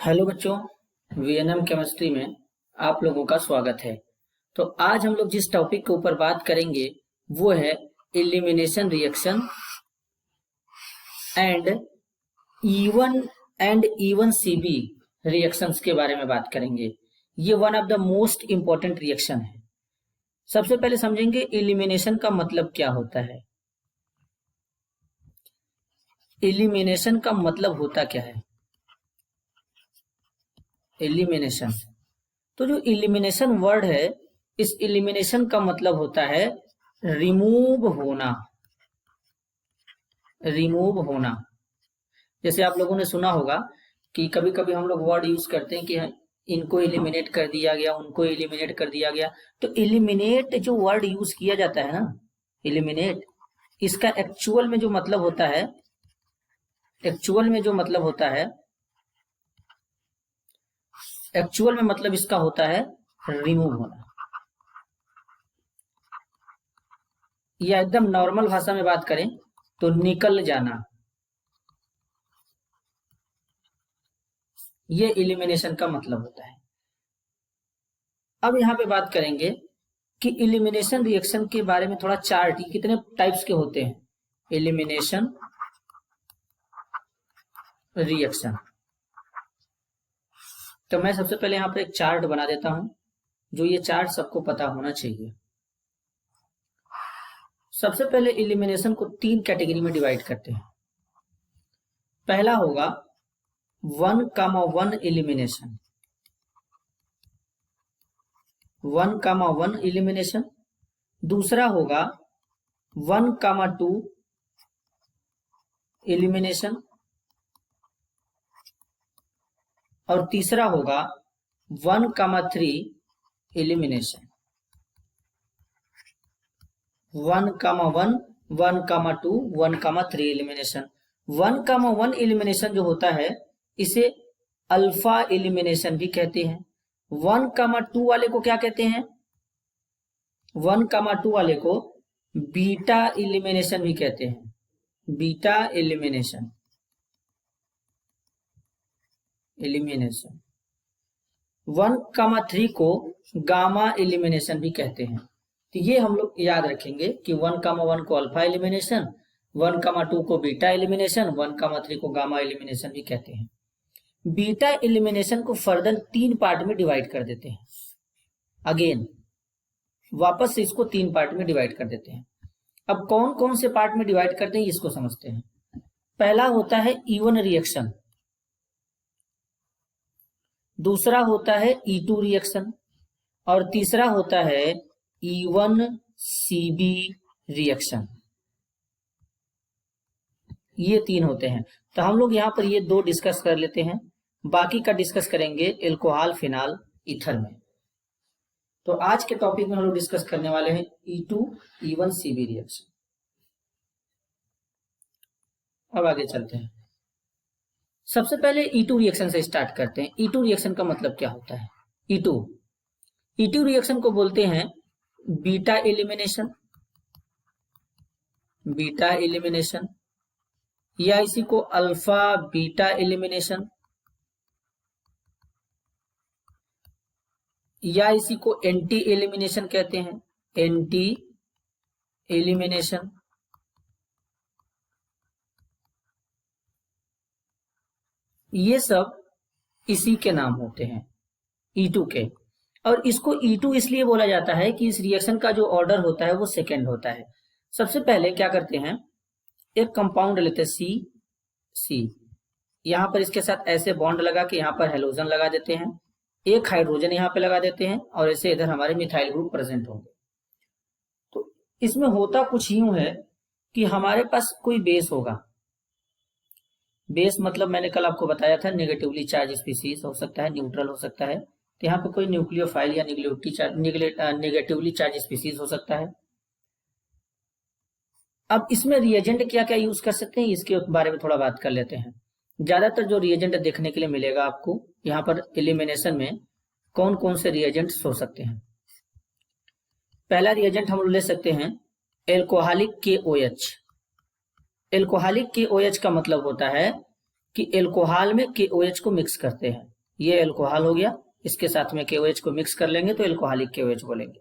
Hello बच्चों, VNM chemistry में आप लोगों का स्वागत है। तो आज हम लोग जिस टॉपिक के ऊपर बात करेंगे वो है elimination reaction and even CB reactions के बारे में बात करेंगे। ये one of the most important reaction है। सबसे पहले समझेंगे एलिमिनेशन का मतलब क्या होता है। एलिमिनेशन का मतलब होता क्या है? एलिमिनेशन, तो जो एलिमिनेशन वर्ड है, इस एलिमिनेशन का मतलब होता है रिमूव होना। रिमूव होना, जैसे आप लोगों ने सुना होगा कि कभी कभी हम लोग वर्ड यूज करते हैं कि इनको एलिमिनेट कर दिया गया, उनको एलिमिनेट कर दिया गया। तो एलिमिनेट जो वर्ड यूज किया जाता है ना, एलिमिनेट, इसका एक्चुअल में जो मतलब होता है, एक्चुअल में मतलब इसका होता है रिमूव होना, या एकदम नॉर्मल भाषा में बात करें तो निकल जाना। ये एलिमिनेशन का मतलब होता है। अब यहां पे बात करेंगे कि एलिमिनेशन रिएक्शन के बारे में थोड़ा चार्ट, कितने टाइप्स के होते हैं एलिमिनेशन रिएक्शन। तो मैं सबसे पहले यहां पर एक चार्ट बना देता हूं, जो ये चार्ट सबको पता होना चाहिए। सबसे पहले एलिमिनेशन को 3 कैटेगरी में डिवाइड करते हैं। पहला होगा 1,1 एलिमिनेशन, 1,1 एलिमिनेशन। दूसरा होगा 1,2 एलिमिनेशन, और तीसरा होगा 1,3 एलिमिनेशन। 1,1, 1,2, 1,3 एलिमिनेशन। 1,1 एलिमिनेशन जो होता है इसे अल्फा एलिमिनेशन भी कहते हैं। 1,2 वाले को क्या कहते हैं? 1,2 वाले को बीटा एलिमिनेशन भी कहते हैं, बीटा एलिमिनेशन। 1,3 को गामा एलिमिनेशन भी कहते हैं। तो ये हम लोग याद रखेंगे कि 1,1 को अल्फा एलिमिनेशन, 1,2 को बीटा एलिमिनेशन, 1,3 को गामा एलिमिनेशन भी कहते हैं। बीटा एलिमिनेशन को फर्दर 3 पार्ट में डिवाइड कर देते हैं। अगेन वापस से इसको 3 पार्ट में डिवाइड कर देते हैं। अब कौन कौन से पार्ट में डिवाइड करते हैं इसको समझते हैं। पहला होता है इवन रिएक्शन, दूसरा होता है E2 रिएक्शन, और तीसरा होता है इवन सीबी रिएक्शन। ये 3 होते हैं। तो हम लोग यहां पर ये 2 डिस्कस कर लेते हैं, बाकी का डिस्कस करेंगे एल्कोहल फिनाल ईथर में। तो आज के टॉपिक में हम लोग डिस्कस करने वाले हैं E2 इवन सीबी रिएक्शन। अब आगे चलते हैं। सबसे पहले E2 रिएक्शन से स्टार्ट करते हैं। E2 रिएक्शन का मतलब क्या होता है? E2 रिएक्शन को बोलते हैं बीटा एलिमिनेशन, बीटा एलिमिनेशन, या इसी को अल्फा बीटा एलिमिनेशन, या इसी को एंटी एलिमिनेशन कहते हैं, एंटी एलिमिनेशन। ये सब इसी के नाम होते हैं E2 के। और इसको E2 इसलिए बोला जाता है कि इस रिएक्शन का जो ऑर्डर होता है वो सेकेंड होता है। सबसे पहले क्या करते हैं, एक कंपाउंड लेते हैं C, यहां पर इसके साथ ऐसे बॉन्ड लगा के यहां पर हेलोजन लगा देते हैं, एक हाइड्रोजन यहां पे लगा देते हैं, और ऐसे इधर हमारे मिथाइल ग्रुप प्रेजेंट होंगे। तो इसमें होता कुछ यूं है कि हमारे पास कोई बेस होगा। बेस मतलब मैंने कल आपको बताया था नेगेटिवली चार्ज स्पीसीज हो सकता है, न्यूट्रल हो सकता है। तो यहाँ पे कोई न्यूक्लियोफाइल या नेगेटिवली चार्ज स्पीसीज हो सकता है। अब इसमें रिएजेंट क्या क्या यूज कर सकते हैं इसके बारे में थोड़ा बात कर लेते हैं। ज्यादातर जो रिएजेंट देखने के लिए मिलेगा आपको यहाँ पर एलिमिनेशन में, कौन कौन से रिएजेंट्स हो सकते हैं। पहला रिएजेंट हम ले सकते हैं एल्कोहलिक KOH। एल्कोहलिक KOH का मतलब होता है कि एल्कोहल में KOH को मिक्स करते हैं। ये अल्कोहल हो गया, इसके साथ में KOH को मिक्स कर लेंगे तो अल्कोहलिक KOH बोलेंगे।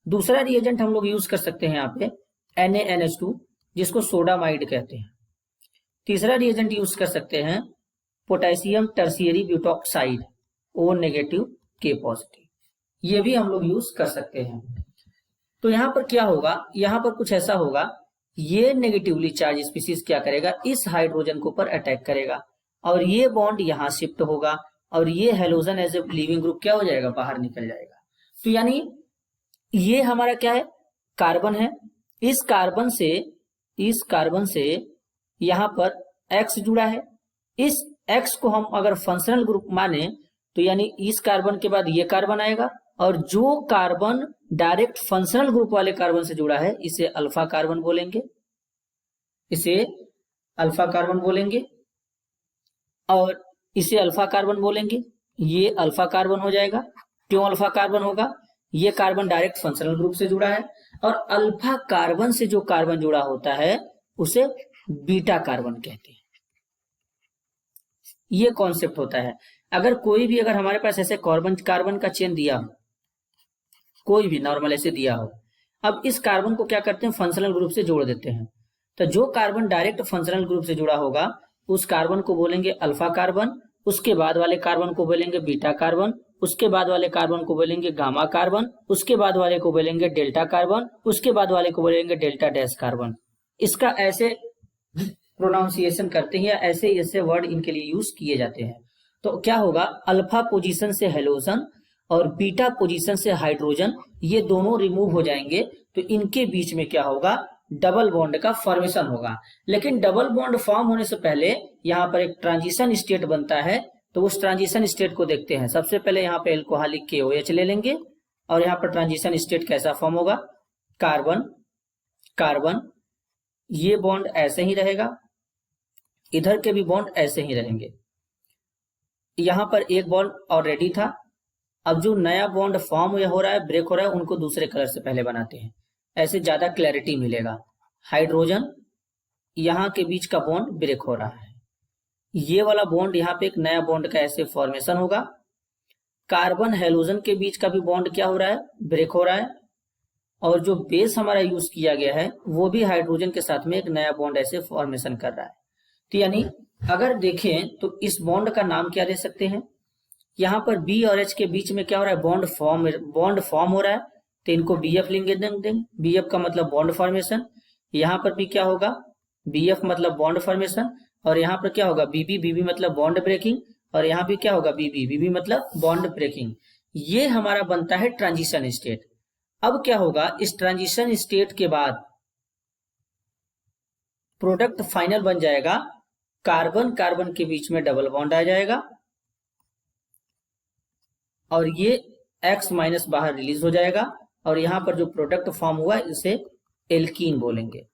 दूसरा रिएजेंट हम लोग यूज कर सकते हैं यहाँ पे NaNH2, जिसको सोडामाइड कहते हैं। तीसरा रिएजेंट यूज कर सकते हैं potassium tertiary butoxide, O negative K positive, ये भी हम लोग यूज कर सकते हैं। तो यहाँ पर क्या होगा, यहाँ पर कुछ ऐसा होगा, ये नेगेटिवली चार्ज स्पीसीज क्या करेगा, इस हाइड्रोजन के ऊपर अटैक करेगा और ये बॉन्ड यहाँ शिफ्ट होगा और ये halogen as a leaving group क्या हो जाएगा, बाहर निकल जाएगा। तो यानी ये हमारा क्या है, कार्बन है। इस कार्बन से यहाँ पर X जुड़ा है। इस X को हम अगर फंक्शनल ग्रुप माने तो यानी इस कार्बन के बाद ये कार्बन आएगा और जो कार्बन डायरेक्ट फंक्शनल ग्रुप वाले कार्बन से जुड़ा है इसे अल्फा कार्बन बोलेंगे, इसे अल्फा कार्बन बोलेंगे और इसे अल्फा कार्बन बोलेंगे। ये अल्फा कार्बन हो जाएगा। क्यों अल्फा कार्बन होगा, ये कार्बन डायरेक्ट फंक्शनल ग्रुप से जुड़ा है और अल्फा कार्बन से जो कार्बन जुड़ा होता है उसे बीटा कार्बन कहते हैं। ये कॉन्सेप्ट होता है। अगर कोई भी अगर हमारे पास ऐसे कार्बन का चेन दिया हो, कोई भी नॉर्मल ऐसे दिया हो, अब इस कार्बन को क्या करते हैं, फंक्शनल ग्रुप से जोड़ देते हैं। तो जो कार्बन डायरेक्ट फंक्शनल ग्रुप से जुड़ा होगा उस कार्बन को बोलेंगे अल्फा कार्बन, उसके बाद वाले कार्बन को बोलेंगे बीटा कार्बन, उसके बाद वाले कार्बन को बोलेंगे गामा कार्बन, उसके बाद वाले को बोलेंगे डेल्टा कार्बन, उसके बाद वाले को बोलेंगे डेल्टा डैश कार्बन। इसका ऐसे प्रोनाउंसिएशन करते हैं या ऐसे ऐसे वर्ड इनके लिए यूज किए जाते हैं। तो क्या होगा, अल्फा पोजीशन से हेलोजन और बीटा पोजीशन से हाइड्रोजन ये दोनों रिमूव हो जाएंगे तो इनके बीच में क्या होगा, डबल बॉन्ड का फॉर्मेशन होगा। लेकिन डबल बॉन्ड फॉर्म होने से पहले यहाँ पर एक ट्रांजिशन स्टेट बनता है। तो उस ट्रांजिशन स्टेट को देखते हैं। सबसे पहले यहाँ पे अल्कोहलिक KOH ले लेंगे और यहाँ पर ट्रांजिशन स्टेट कैसा फॉर्म होगा, कार्बन कार्बन, ये बॉन्ड ऐसे ही रहेगा, इधर के भी बॉन्ड ऐसे ही रहेंगे। यहाँ पर एक बॉन्ड ऑलरेडी था, अब जो नया बॉन्ड फॉर्म हो रहा है, ब्रेक हो रहा है, उनको दूसरे कलर से पहले बनाते हैं, ऐसे ज्यादा क्लैरिटी मिलेगा। हाइड्रोजन यहाँ के बीच का बॉन्ड ब्रेक हो रहा है, ये वाला बॉन्ड यहाँ पे एक नया बॉन्ड का ऐसे फॉर्मेशन होगा। कार्बन हेलोजन के बीच का भी बॉन्ड क्या हो रहा है, ब्रेक हो रहा है और जो बेस हमारा यूज किया गया है वो भी हाइड्रोजन के साथ में एक नया बॉन्ड ऐसे फॉर्मेशन कर रहा है। तो यानी अगर देखें तो इस बॉन्ड का नाम क्या दे सकते हैं, यहाँ पर B और H के बीच में क्या हो रहा है, बॉन्ड फॉर्म हो रहा है, तो इनको BF लेंगे। BF का मतलब बॉन्ड फॉर्मेशन, यहाँ पर भी क्या होगा, BF मतलब बॉन्ड फॉर्मेशन और यहाँ पर क्या होगा, BB मतलब बॉन्ड ब्रेकिंग और यहाँ भी क्या होगा, BB मतलब बॉन्ड ब्रेकिंग। ये हमारा बनता है ट्रांजिशन स्टेट। अब क्या होगा, इस ट्रांजिशन स्टेट के बाद प्रोडक्ट फाइनल बन जाएगा, कार्बन कार्बन के बीच में डबल बॉन्ड आ जाएगा और ये X माइनस बाहर रिलीज हो जाएगा और यहाँ पर जो प्रोडक्ट फॉर्म हुआ इसे एल्कीन बोलेंगे।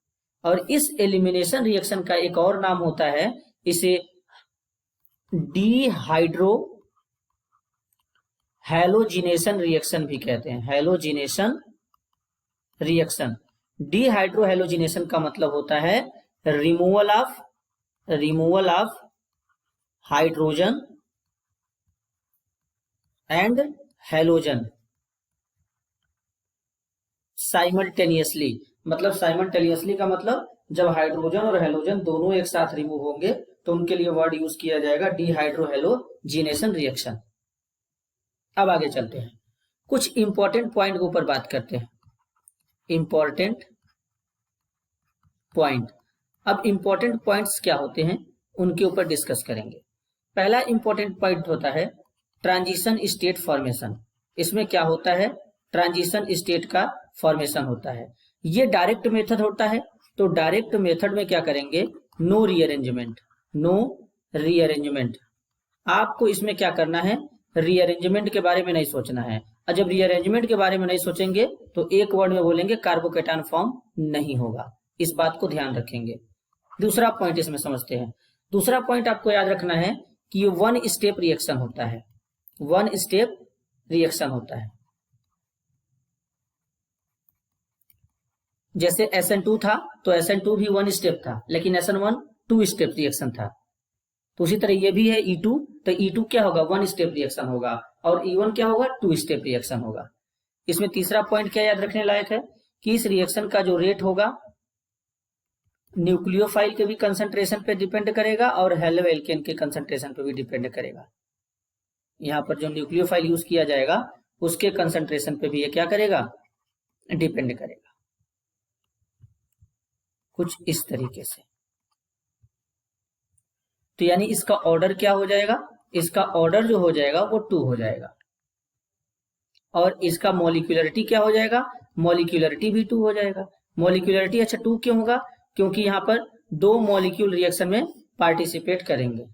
और इस एलिमिनेशन रिएक्शन का एक और नाम होता है, इसे डीहाइड्रो हैलोजिनेशन रिएक्शन भी कहते हैं। हैलोजिनेशन रिएक्शन, डीहाइड्रो हैलोजिनेशन का मतलब होता है removal of hydrogen and halogen simultaneously. मतलब साइमल्टेनियसली का मतलब जब हाइड्रोजन और हैलोजन दोनों एक साथ रिमूव होंगे तो उनके लिए वर्ड यूज किया जाएगा डीहाइड्रो हैलोजिनेशन रिएक्शन। अब आगे चलते हैं, कुछ इंपॉर्टेंट पॉइंट के ऊपर बात करते हैं। इंपॉर्टेंट पॉइंट, अब इंपॉर्टेंट पॉइंट्स क्या होते हैं उनके ऊपर डिस्कस करेंगे। पहला इंपॉर्टेंट पॉइंट होता है ट्रांजिशन स्टेट फॉर्मेशन। इसमें क्या होता है, ट्रांजिशन स्टेट का फॉर्मेशन होता है। ये डायरेक्ट मेथड होता है, तो डायरेक्ट मेथड में क्या करेंगे, नो रीअरेंजमेंट। आपको इसमें क्या करना है, रीअरेंजमेंट के बारे में नहीं सोचना है। और जब रीअरेंजमेंट के बारे में नहीं सोचेंगे तो एक वर्ड में बोलेंगे कार्बोकेटायन फॉर्म नहीं होगा, इस बात को ध्यान रखेंगे। दूसरा पॉइंट इसमें समझते हैं। दूसरा पॉइंट आपको याद रखना है कि ये वन स्टेप रिएक्शन होता है, वन स्टेप रिएक्शन होता है। जैसे SN2 था तो SN2 भी वन स्टेप था, लेकिन SN1 टू स्टेप रिएक्शन था। तो उसी तरह ये भी है E2, तो E2 क्या होगा, 1 स्टेप रिएक्शन होगा, और E1 क्या होगा, 2 स्टेप रिएक्शन होगा। इसमें तीसरा पॉइंट क्या याद रखने लायक है कि इस रिएक्शन का जो रेट होगा न्यूक्लियोफाइल के भी कंसंट्रेशन पे डिपेंड करेगा और हेलो एल्केन के कंसंट्रेशन पे भी डिपेंड करेगा। यहाँ पर जो न्यूक्लियोफाइल यूज किया जाएगा उसके कंसंट्रेशन पे भी ये क्या करेगा, डिपेंड करेगा, कुछ इस तरीके से। तो यानी इसका ऑर्डर क्या हो जाएगा, इसका ऑर्डर जो हो जाएगा वो 2 हो जाएगा, और इसका मॉलिक्यूलरिटी क्या हो जाएगा, मॉलिक्यूलरिटी भी 2 हो जाएगा। मॉलिक्यूलरिटी अच्छा 2 क्यों होगा, क्योंकि यहां पर 2 मॉलिक्यूल रिएक्शन में पार्टिसिपेट करेंगे।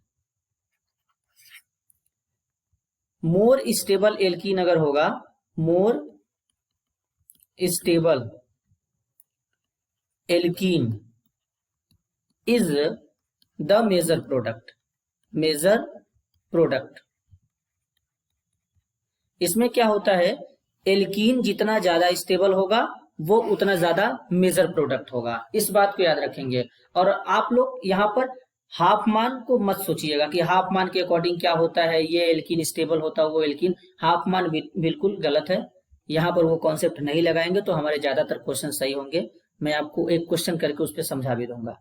मोर स्टेबल एल्कीन अगर होगा, more stable alkene is the major product, major product. इसमें क्या होता है, एल्कीन जितना ज्यादा स्टेबल होगा वो उतना ज्यादा मेजर प्रोडक्ट होगा, इस बात को याद रखेंगे। और आप लोग यहाँ पर हाफ मान को मत सोचिएगा कि हाफ मान के अकॉर्डिंग क्या होता है, ये एल्कीन स्टेबल होता है वो एल्कीन, हाफ मान बिल्कुल गलत है। यहाँ पर वो कॉन्सेप्ट नहीं लगाएंगे तो हमारे ज्यादातर क्वेश्चन सही होंगे। मैं आपको एक क्वेश्चन करके उस पर समझा भी दूंगा।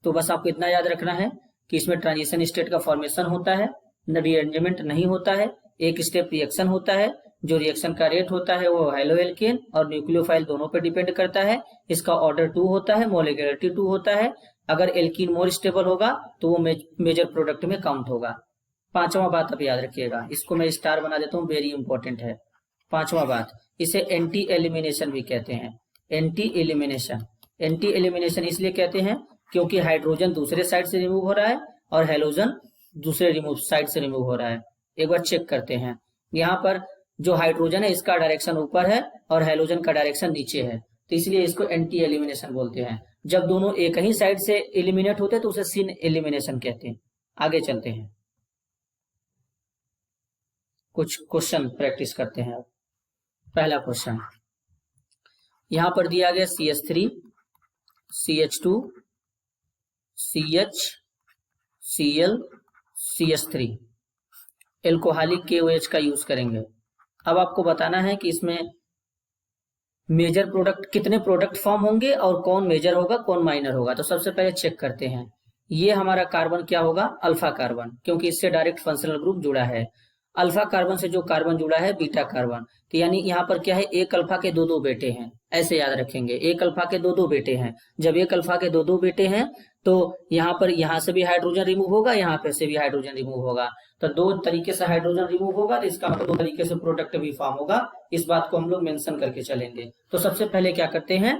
तो बस आपको इतना याद रखना है कि इसमें ट्रांजिशन स्टेट का फॉर्मेशन होता है, रीअरेंजमेंट नहीं होता है, एक स्टेप रिएक्शन होता है, जो रिएक्शन का रेट होता है वो हेलो एल्केन और न्यूक्लियोफाइल दोनों पर डिपेंड करता है। इसका ऑर्डर 2 होता है, मॉलिक्यूलरिटी 2 होता है। अगर एल्कीन मोर स्टेबल होगा तो वो मेजर प्रोडक्ट में काउंट होगा। पांचवा बात आप याद रखिएगा, इसको मैं स्टार बना देता हूँ, वेरी इंपॉर्टेंट है। पांचवा बात, इसे एंटी एलिमिनेशन भी कहते हैं। एंटी एलिमिनेशन, एंटी एलिमिनेशन इसलिए कहते हैं क्योंकि हाइड्रोजन दूसरे साइड से रिमूव हो रहा है और हेलोजन दूसरे साइड से रिमूव हो रहा है। एक बार चेक करते हैं, यहाँ पर जो हाइड्रोजन है इसका डायरेक्शन ऊपर है और हेलोजन का डायरेक्शन नीचे है, तो इसलिए इसको एंटी एलिमिनेशन बोलते हैं। जब दोनों एक ही साइड से एलिमिनेट होते हैं तो उसे सिन एलिमिनेशन कहते हैं। आगे चलते हैं, कुछ क्वेश्चन प्रैक्टिस करते हैं। पहला क्वेश्चन यहां पर दिया गया CH3 CH2 CH Cl CH3 alcoholic KOH का यूज करेंगे। अब आपको बताना है कि इसमें मेजर प्रोडक्ट कितने प्रोडक्ट फॉर्म होंगे और कौन मेजर होगा कौन माइनर होगा। तो सबसे पहले चेक करते हैं, ये हमारा कार्बन क्या होगा, अल्फा कार्बन, क्योंकि इससे डायरेक्ट फंक्शनल ग्रुप जुड़ा है। अल्फा कार्बन से जो कार्बन जुड़ा है बीटा कार्बन, तो यानी यहाँ पर क्या है, एक अल्फा के दो बेटे हैं, ऐसे याद रखेंगे। एक अल्फा के दो बेटे हैं, जब एक अल्फा के दो बेटे हैं तो यहाँ पर यहाँ से भी हाइड्रोजन रिमूव होगा, यहाँ पे से भी हाइड्रोजन रिमूव होगा, तो 2 तरीके से हाइड्रोजन रिमूव होगा, तो इसका मतलब 2 तरीके से प्रोडक्ट भी फॉर्म होगा। इस बात को हम लोग मेंशन करके चलेंगे। तो सबसे पहले क्या करते हैं,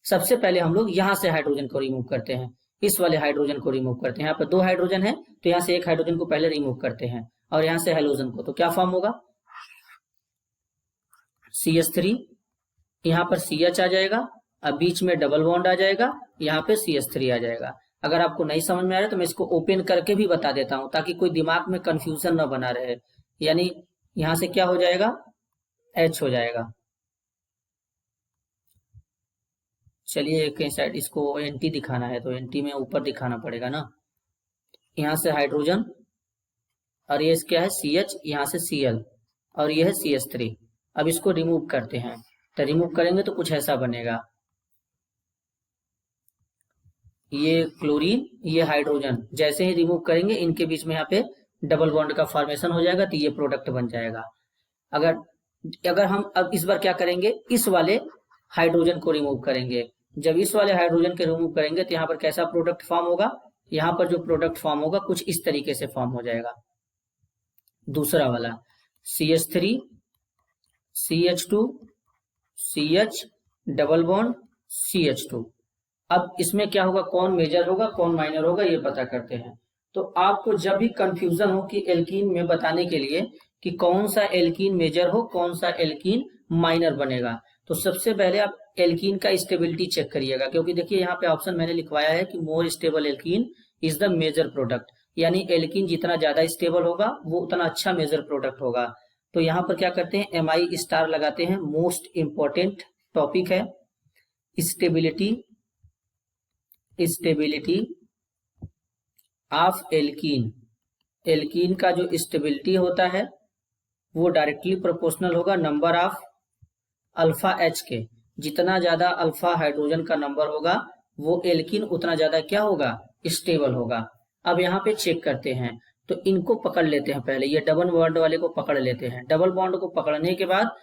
सबसे पहले हम लोग यहाँ से हाइड्रोजन को रिमूव करते हैं, इस वाले हाइड्रोजन को रिमूव करते हैं। यहाँ पर 2 हाइड्रोजन है तो यहाँ से एक हाइड्रोजन को पहले रिमूव करते हैं और यहाँ से हेलोजन को, तो क्या फॉर्म होगा, CH3, यहाँ पर CH आ जाएगा, अब बीच में डबल बॉन्ड आ जाएगा, यहाँ पे CH3 आ जाएगा। अगर आपको नहीं समझ में आ रहा है तो मैं इसको ओपन करके भी बता देता हूं ताकि कोई दिमाग में कंफ्यूजन ना बना रहे। यानी यहां से क्या हो जाएगा, H हो जाएगा। चलिए कहीं साइड इसको एंटी दिखाना है तो एंटी में ऊपर दिखाना पड़ेगा ना। यहाँ से हाइड्रोजन और ये क्या है CH, यहाँ से Cl और ये है CH3। अब इसको रिमूव करते हैं, तो रिमूव करेंगे तो कुछ ऐसा बनेगा, ये क्लोरीन ये हाइड्रोजन, जैसे ही रिमूव करेंगे इनके बीच में यहाँ पे डबल बॉन्ड का फॉर्मेशन हो जाएगा, तो ये प्रोडक्ट बन जाएगा। अगर हम अब इस बार क्या करेंगे, इस वाले हाइड्रोजन को रिमूव करेंगे, जब इस वाले हाइड्रोजन के रिमूव करेंगे तो यहाँ पर कैसा प्रोडक्ट फॉर्म होगा, यहाँ पर जो प्रोडक्ट फॉर्म होगा कुछ इस तरीके से फॉर्म हो जाएगा। दूसरा वाला CH3 CH2 CH double bond CH2। अब इसमें क्या होगा, कौन मेजर होगा कौन माइनर होगा ये पता करते हैं। तो आपको जब भी कंफ्यूजन हो कि एल्कीन में बताने के लिए कि कौन सा एल्कीन मेजर हो कौन सा एल्कीन माइनर बनेगा, तो सबसे पहले आप एल्कीन का स्टेबिलिटी चेक करिएगा, क्योंकि देखिए यहाँ पे ऑप्शन मैंने लिखवाया है कि more stable alkene is the major product, यानी एल्कीन जितना ज्यादा स्टेबल होगा वो उतना अच्छा मेजर प्रोडक्ट होगा। तो यहाँ पर क्या करते हैं, MI स्टार लगाते हैं, मोस्ट इंपॉर्टेंट टॉपिक है स्टेबिलिटी ऑफ एल्कीन, एल्कीन का जो स्टेबिलिटी होता है वो डायरेक्टली प्रोपोर्शनल होगा नंबर ऑफ अल्फा एच के। जितना ज्यादा अल्फा हाइड्रोजन का नंबर होगा वो एल्कीन उतना ज्यादा क्या होगा, स्टेबल होगा। अब यहाँ पे चेक करते हैं, तो इनको पकड़ लेते हैं पहले, ये डबल बॉन्ड वाले को पकड़ लेते हैं। डबल बॉन्ड को पकड़ने के बाद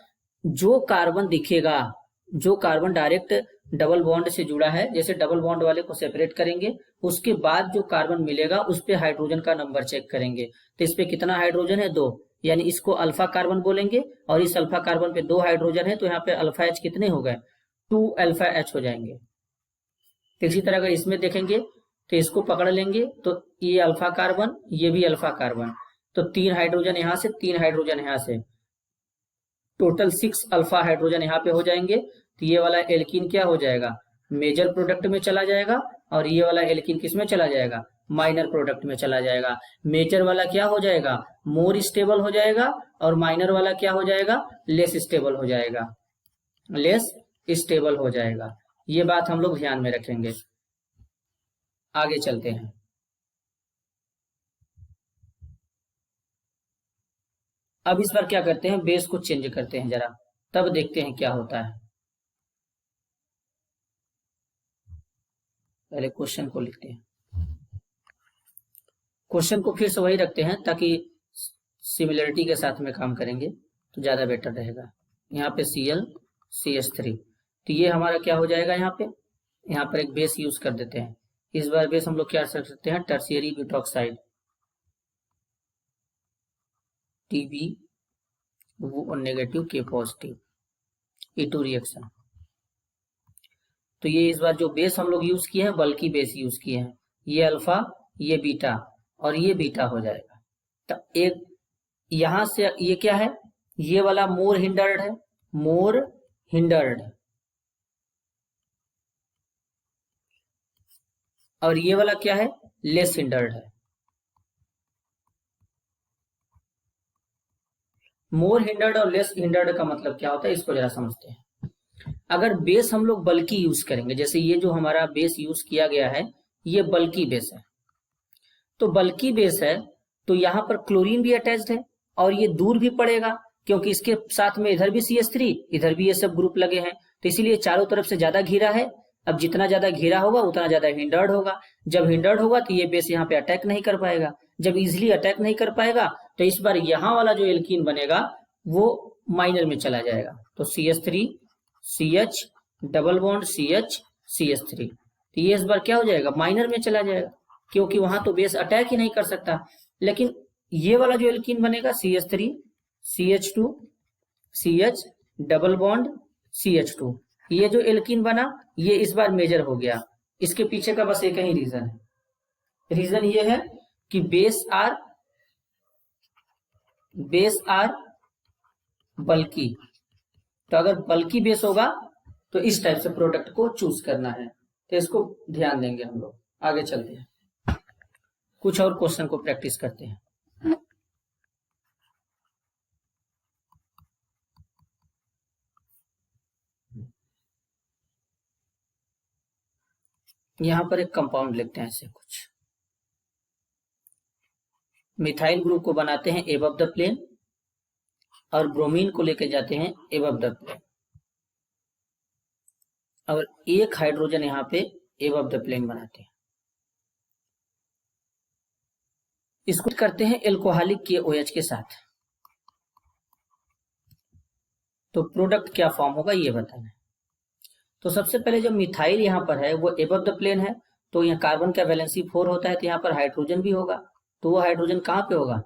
जो कार्बन दिखेगा, जो कार्बन डायरेक्ट डबल बॉन्ड से जुड़ा है, जैसे डबल बॉन्ड वाले को सेपरेट करेंगे, उसके बाद जो कार्बन मिलेगा उस पे हाइड्रोजन का नंबर चेक करेंगे। तो इस पे कितना हाइड्रोजन है, 2, यानी इसको अल्फा कार्बन बोलेंगे। और इस अल्फा कार्बन पे 2 हाइड्रोजन है, तो यहाँ पे अल्फा एच कितने हो गए, 2 अल्फा एच हो जाएंगे। इसी तरह अगर इसमें देखेंगे तो इसको पकड़ लेंगे, तो ये अल्फा कार्बन, ये भी अल्फा कार्बन, तो 3 हाइड्रोजन यहाँ से, 3 हाइड्रोजन यहाँ से, टोटल 6 अल्फा हाइड्रोजन यहाँ पे हो जाएंगे। तो ये वाला एल्कीन क्या हो जाएगा, मेजर प्रोडक्ट में चला जाएगा, और ये वाला एल्कीन किस में चला जाएगा, माइनर प्रोडक्ट में चला जाएगा। मेजर वाला क्या हो जाएगा, मोर स्टेबल हो जाएगा, और माइनर वाला क्या हो जाएगा, लेस स्टेबल हो जाएगा, लेस स्टेबल हो जाएगा। ये बात हम लोग ध्यान में रखेंगे। आगे चलते हैं। अब इस बार क्या करते हैं, बेस को चेंज करते हैं जरा, तब देखते हैं क्या होता है। पहले क्वेश्चन को लिखते हैं, क्वेश्चन को फिर से वही रखते हैं ताकि सिमिलरिटी के साथ में काम करेंगे तो ज्यादा बेटर रहेगा। यहाँ पे ClCH3, तो ये हमारा क्या हो जाएगा, यहाँ पर एक बेस यूज कर देते हैं। इस बार बेस हम लोग क्या रख सकते हैं, टर्शियरी ब्यूटॉक्साइड, Tb वो negative K positive, E2 reaction. तो ये इस बार जो बेस हम लोग यूज किए हैं, बल्कि बेस यूज किए हैं, ये अल्फा, ये बीटा, और ये बीटा हो जाएगा। तो एक यहां से ये क्या है, ये वाला मोर हिंडर्ड है, मोर हिंडर्ड, और ये वाला क्या है, लेस हिंडर्ड है। मोर हिंडर्ड और लेस हिंडर्ड का मतलब क्या होता है, इसको जरा समझते हैं। अगर बेस हम लोग बल्कि यूज करेंगे, जैसे ये जो हमारा बेस यूज किया गया है ये बल्कि बेस है, तो बल्कि बेस है तो यहाँ पर क्लोरीन भी अटैच्ड है, और ये दूर भी पड़ेगा क्योंकि इसके साथ में इधर भी CH3, इधर भी ये सब ग्रुप लगे हैं, तो इसीलिए चारों तरफ से ज्यादा घिरा है। अब जितना ज्यादा घिरा होगा उतना ज्यादा हिंडर्ड होगा। जब हिंडर्ड होगा तो ये बेस यहाँ पे अटैक नहीं कर पाएगा। जब इजिली अटैक नहीं कर पाएगा तो इस बार यहाँ वाला जो एल्कीन बनेगा वो माइनर में चला जाएगा। तो CH3 CH double bond CH CH3, तो ये इस बार क्या हो जाएगा, माइनर में चला जाएगा, क्योंकि वहां तो बेस अटैक ही नहीं कर सकता। लेकिन ये वाला जो एल्कीन बनेगा CH3 CH2 CH double bond CH2, ये जो एल्कीन बना ये इस बार मेजर हो गया। इसके पीछे का बस एक ही रीजन है, रीजन ये है कि बेस आर बल्कि, तो अगर बल्कि बेस होगा तो इस टाइप से प्रोडक्ट को चूज करना है, तो इसको ध्यान देंगे हम लोग। आगे चलते हैं, कुछ और क्वेश्चन को प्रैक्टिस करते हैं। यहां पर एक कंपाउंड लिखते हैं ऐसे कुछ, मिथाइल ग्रुप को बनाते हैं एबव द प्लेन, और ब्रोमीन को लेके जाते हैं एबव द प्लेन, और एक हाइड्रोजन यहाँ पे एबव द प्लेन बनाते हैं। इसको करते हैं एल्कोहलिक KOH के साथ, तो प्रोडक्ट क्या फॉर्म होगा ये बताना है। तो सबसे पहले जब मिथाइल यहाँ पर है वो एबव द प्लेन है, तो यहाँ कार्बन का वैलेंसी 4 होता है, तो यहाँ पर हाइड्रोजन भी होगा, तो वो हाइड्रोजन कहाँ पे होगा,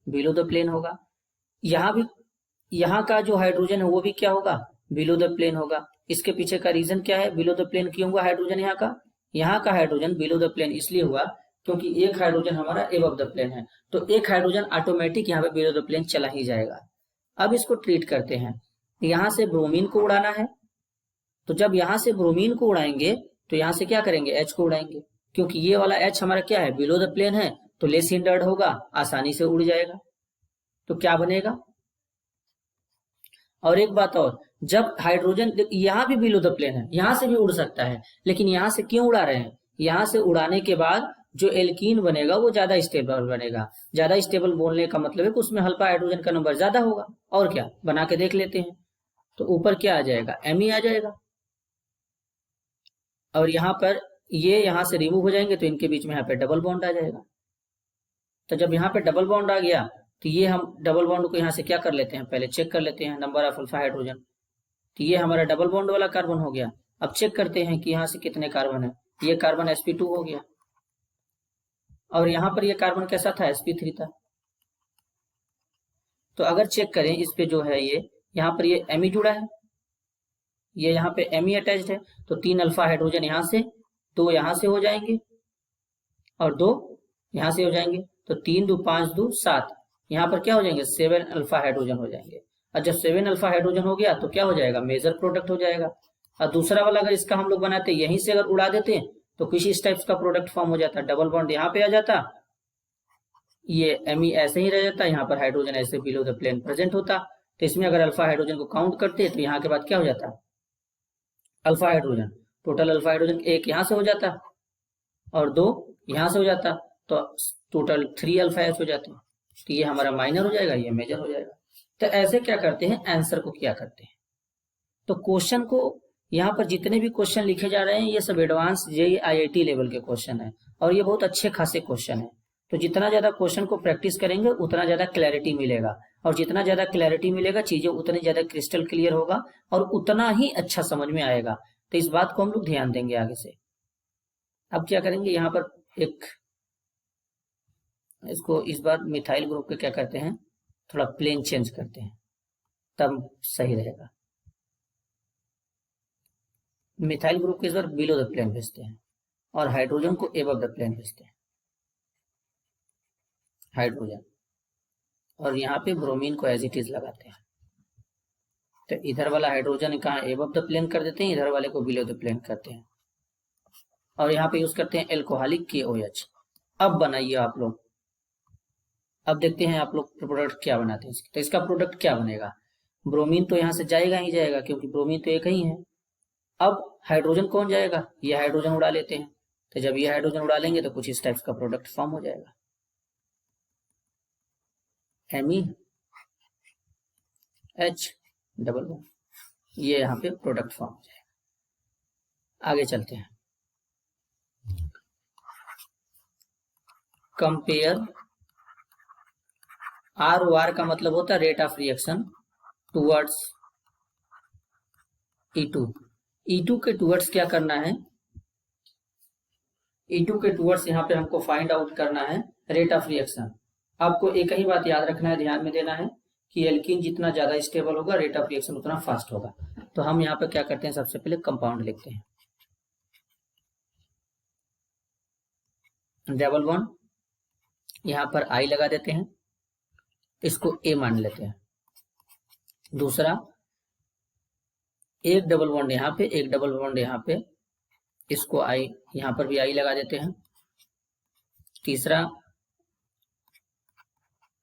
बिलो द प्लेन होगा। यहाँ भी यहाँ का जो हाइड्रोजन है वो भी क्या होगा, बिलो द प्लेन होगा। इसके पीछे का रीजन क्या है, बिलो द प्लेन क्यों हुआ हाइड्रोजन, यहाँ का हाइड्रोजन बिलो द प्लेन इसलिए हुआ क्योंकि एक हाइड्रोजन हमारा एबव द प्लेन है, तो एक हाइड्रोजन ऑटोमेटिक यहाँ पे बिलो द प्लेन चला ही जाएगा। अब इसको ट्रीट करते हैं, यहाँ से ब्रोमीन को उड़ाना है, तो जब यहाँ से ब्रोमीन को उड़ाएंगे तो यहाँ से क्या करेंगे, H को उड़ाएंगे, क्योंकि ये वाला H हमारा क्या है, बिलो द प्लेन है, तो लेस हिंडर्ड होगा, आसानी से उड़ जाएगा। तो क्या बनेगा, और एक बात और, जब हाइड्रोजन यहाँ भी बिलो द प्लेन है, यहाँ से भी उड़ सकता है, लेकिन यहाँ से क्यों उड़ा रहे हैं, यहाँ से उड़ाने के बाद जो एल्कीन बनेगा वो ज्यादा स्टेबल बनेगा। ज्यादा स्टेबल बोलने का मतलब है कि उसमें अल्फा हाइड्रोजन का नंबर ज्यादा होगा। और क्या, बना के देख लेते हैं। तो ऊपर क्या आ जाएगा, Me आ जाएगा। और यहाँ पर ये यहाँ से रिमूव हो जाएंगे तो इनके बीच में यहाँ पे डबल बॉन्ड आ जाएगा। तो जब यहाँ पे डबल बॉन्ड आ गया तो ये हम डबल बॉन्ड को यहाँ से क्या कर लेते हैं, पहले चेक कर लेते हैं नंबर ऑफ अल्फा हाइड्रोजन। तो ये हमारा डबल बॉन्ड वाला कार्बन हो गया। अब चेक करते हैं कि यहाँ से कितने कार्बन है। ये कार्बन sp2 हो गया और यहाँ पर ये कार्बन कैसा था, sp3 था। तो अगर चेक करें इस पे जो है ये यहाँ पर ये Me जुड़ा है, ये यहाँ पे Me अटैच्ड है। तो 3 अल्फा हाइड्रोजन यहाँ से, 2 यहाँ से हो जाएंगे और 2 यहाँ से हो जाएंगे। तो 3 2 5 2 7, यहाँ पर क्या हो जाएंगे, 7 अल्फा हाइड्रोजन हो जाएंगे। और जब 7 अल्फा हाइड्रोजन हो गया तो क्या हो जाएगा, मेजर प्रोडक्ट हो जाएगा। और दूसरा वाला अगर इसका हम लोग बनाते यहीं से अगर उड़ा देते तो किसी इस टाइप्स का प्रोडक्ट फॉर्म हो जाता, डबल बॉन्ड यहाँ पे आ जाता, ये Me ऐसे ही रह जाता, यहाँ पर हाइड्रोजन ऐसे बिलो द प्लेन प्रेजेंट होता। तो इसमें अगर अल्फा हाइड्रोजन को काउंट करते तो यहाँ के बाद क्या हो जाता, alpha hydrogen, total alpha hydrogen एक यहाँ से हो जाता और 2 यहाँ से हो जाता, तो टोटल 3 अल्फा एच हो जाते हैं। तो ये हमारा माइनर हो जाएगा, ये मेजर हो जाएगा। तो ऐसे क्या करते हैं, आंसर को क्या करते हैं। तो क्वेश्चन को यहाँ पर जितने भी क्वेश्चन लिखे जा रहे हैं ये सब एडवांस जेईई IIT लेवल के क्वेश्चन है और ये बहुत अच्छे खासे क्वेश्चन है। तो जितना ज्यादा क्वेश्चन को प्रैक्टिस करेंगे उतना ज्यादा क्लैरिटी मिलेगा और जितना ज्यादा क्लैरिटी मिलेगा चीजें उतनी ज्यादा क्रिस्टल क्लियर होगा और उतना ही अच्छा समझ में आएगा। तो इस बात को हम लोग ध्यान देंगे आगे से। अब क्या करेंगे, यहाँ पर एक इसको इस बार मिथाइल ग्रुप के क्या करते हैं, थोड़ा प्लेन चेंज करते हैं तब सही रहेगा। मिथाइल ग्रुप को इस बार बिलो द प्लेन भेजते हैं और हाइड्रोजन को एबव द प्लेन भेजते हैं, हाइड्रोजन। और यहाँ पे ब्रोमीन को एज इट इज लगाते हैं। तो इधर वाला हाइड्रोजन कहाँ एबव द प्लेन कर देते हैं, इधर वाले को बिलो द प्लेन करते हैं और यहाँ पे यूज करते हैं एल्कोहलिक KOH। अब बनाइए आप लोग, अब देखते हैं आप लोग प्रोडक्ट क्या बनाते हैं। तो इसका प्रोडक्ट क्या बनेगा, ब्रोमीन तो यहाँ से जाएगा ही जाएगा क्योंकि ब्रोमीन तो एक ही है। अब हाइड्रोजन कौन जाएगा, ये हाइड्रोजन उड़ा लेते हैं। तो जब ये हाइड्रोजन उड़ा लेंगे तो कुछ इस टाइप का प्रोडक्ट फॉर्म हो जाएगा, MeH डबल बॉन्ड, ये यहाँ पे प्रोडक्ट फॉर्म हो जाएगा। आगे चलते हैं, कंपेयर ROR का मतलब होता है rate of reaction towards E2 के टूवर्ड्स क्या करना है, E2 के टूवर्ड्स यहाँ पे हमको फाइंड आउट करना है रेट ऑफ रिएक्शन। आपको एक ही बात याद रखना है, ध्यान में देना है कि एल्कीन जितना ज्यादा स्टेबल होगा रेट ऑफ रिएक्शन उतना फास्ट होगा। तो हम यहाँ पे क्या करते हैं, सबसे पहले कंपाउंड लिखते हैं, डबल बॉन्ड, यहाँ पर I लगा देते हैं, इसको A मान लेते हैं। दूसरा एक डबल बॉन्ड यहाँ पे, एक डबल बॉन्ड यहाँ पे, इसको I, यहाँ पर भी I लगा देते हैं। तीसरा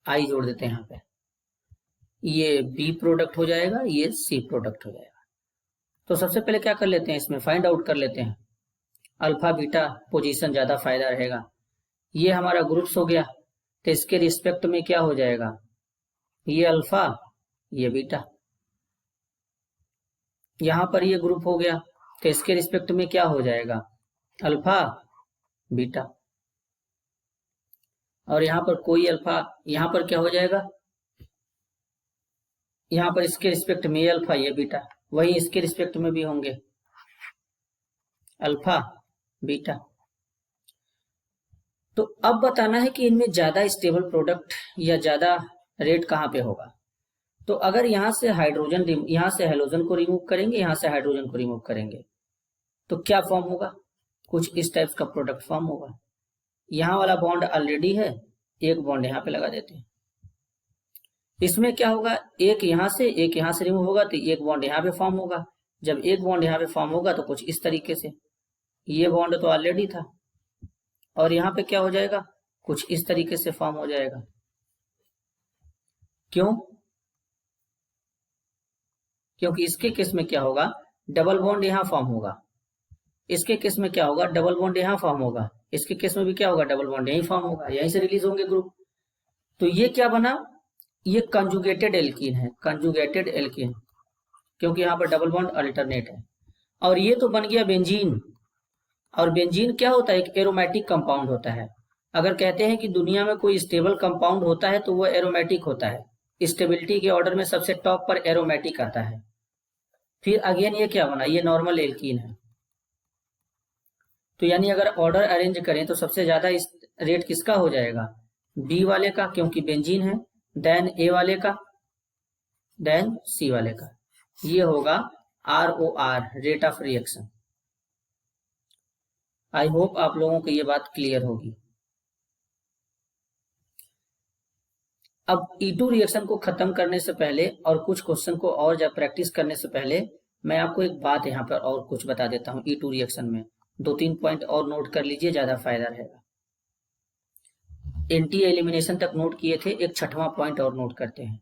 I जोड़ देते हैं यहाँ पे, ये B प्रोडक्ट हो जाएगा, ये C प्रोडक्ट हो जाएगा। तो सबसे पहले क्या कर लेते हैं, इसमें फाइंड आउट कर लेते हैं अल्फा बीटा पोजीशन ज्यादा फायदा रहेगा। ये हमारा ग्रुप्स हो गया, तो इसके रिस्पेक्ट में क्या हो जाएगा, ये अल्फा ये बीटा। यहाँ पर ये ग्रुप हो गया तो इसके रिस्पेक्ट में क्या हो जाएगा, अल्फा बीटा। और यहाँ पर कोई अल्फा, यहाँ पर क्या हो जाएगा, यहाँ पर इसके रिस्पेक्ट में ये अल्फा ये बीटा, वही इसके रिस्पेक्ट में भी होंगे अल्फा बीटा। तो अब बताना है कि इनमें ज्यादा स्टेबल प्रोडक्ट या ज्यादा रेट कहाँ पे होगा। तो अगर यहाँ से हाइड्रोजन, यहाँ से हेलोजन को रिमूव करेंगे, यहाँ से हाइड्रोजन को रिमूव करेंगे तो क्या फॉर्म होगा, कुछ इस टाइप का प्रोडक्ट फॉर्म होगा। यहाँ वाला बॉन्ड ऑलरेडी है, एक बॉन्ड यहाँ पे लगा देते हैं। इसमें क्या होगा, एक यहाँ से रिमूव होगा तो एक बॉन्ड यहाँ पे फॉर्म होगा। जब एक बॉन्ड यहाँ पे फॉर्म होगा तो कुछ इस तरीके से, ये बॉन्ड तो ऑलरेडी था और यहाँ पे क्या हो जाएगा, कुछ इस तरीके से फॉर्म हो जाएगा। क्यों, क्योंकि इसके केस में क्या होगा, डबल बॉन्ड यहाँ फॉर्म होगा, इसके केस में क्या होगा, डबल बॉन्ड यहाँ फॉर्म होगा, इसके केस में भी क्या होगा, डबल बॉन्ड यहीं फॉर्म होगा, यहीं से रिलीज होंगे ग्रुप। तो ये क्या बना, ये कंजुगेटेड एल्कीन है, कंजुगेटेड एल्कीन, क्योंकि यहाँ पर डबल बॉन्ड अल्टरनेट है। और ये तो बन गया बेंजीन। और बेंजीन क्या होता है, एक एरोमेटिक कंपाउंड होता है। अगर कहते हैं कि दुनिया में कोई स्टेबल कंपाउंड होता है तो वो एरोमेटिक होता है, स्टेबिलिटी के ऑर्डर में सबसे टॉप पर एरोमेटिक आता है। फिर अगेन ये क्या बना, ये नॉर्मल एल्कीन है। तो यानी अगर ऑर्डर अरेंज करें तो सबसे ज्यादा इस रेट किसका हो जाएगा, बी वाले का, क्योंकि बेंजीन है, देन ए वाले का, देन सी वाले का। ये होगा ROR, rate of reaction. I hope आप लोगों को ये बात क्लियर होगी। अब E2 रिएक्शन को खत्म करने से पहले और कुछ क्वेश्चन को और जब प्रैक्टिस करने से पहले मैं आपको एक बात यहाँ पर और कुछ बता देता हूँ। E2 रिएक्शन में 2-3 पॉइंट और नोट कर लीजिए, ज्यादा फायदा रहेगा। एंटी एलिमिनेशन तक नोट किए थे, एक छठवां पॉइंट और नोट करते हैं।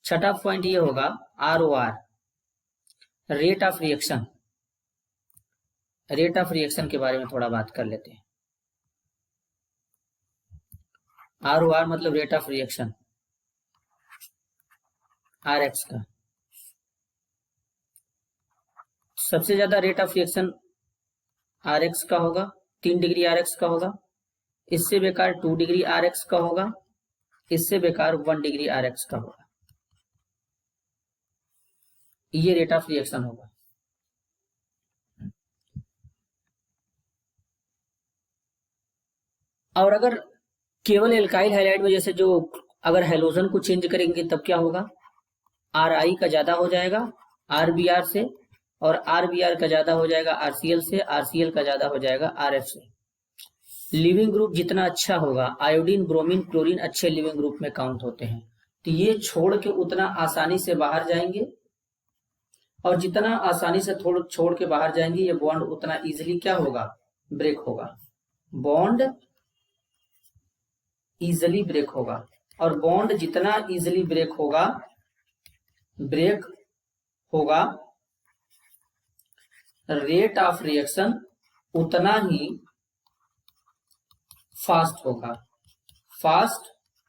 छठा पॉइंट ये होगा ROR, rate of reaction. Rate of reaction के बारे में थोड़ा बात कर लेते हैं। ROR मतलब रेट ऑफ रिएक्शन, RX का। सबसे ज्यादा रेट ऑफ रिएक्शन RX का होगा, 3 डिग्री RX का होगा। इससे बेकार 2 डिग्री RX का होगा, इससे बेकार 1 डिग्री RX का होगा। ये रेट ऑफ रिएक्शन होगा। और अगर केवल एल्काइल हैलाइड में जैसे जो अगर हेलोजन को चेंज करेंगे तब क्या होगा, RI का ज्यादा हो जाएगा RBr से, और RBr का ज्यादा हो जाएगा RCl से, RCl का ज्यादा हो जाएगा RF से। लिविंग ग्रुप जितना अच्छा होगा, आयोडीन, ब्रोमीन, क्लोरीन अच्छे लिविंग ग्रुप में काउंट होते हैं, तो ये छोड़ के उतना आसानी से बाहर जाएंगे, और जितना आसानी से छोड़ के बाहर जाएंगे ये बॉन्ड उतना इजीली क्या होगा, ब्रेक होगा। बॉन्ड इजीली ब्रेक होगा, और बॉन्ड जितना इजीली ब्रेक होगा रेट ऑफ रिएक्शन उतना ही फास्ट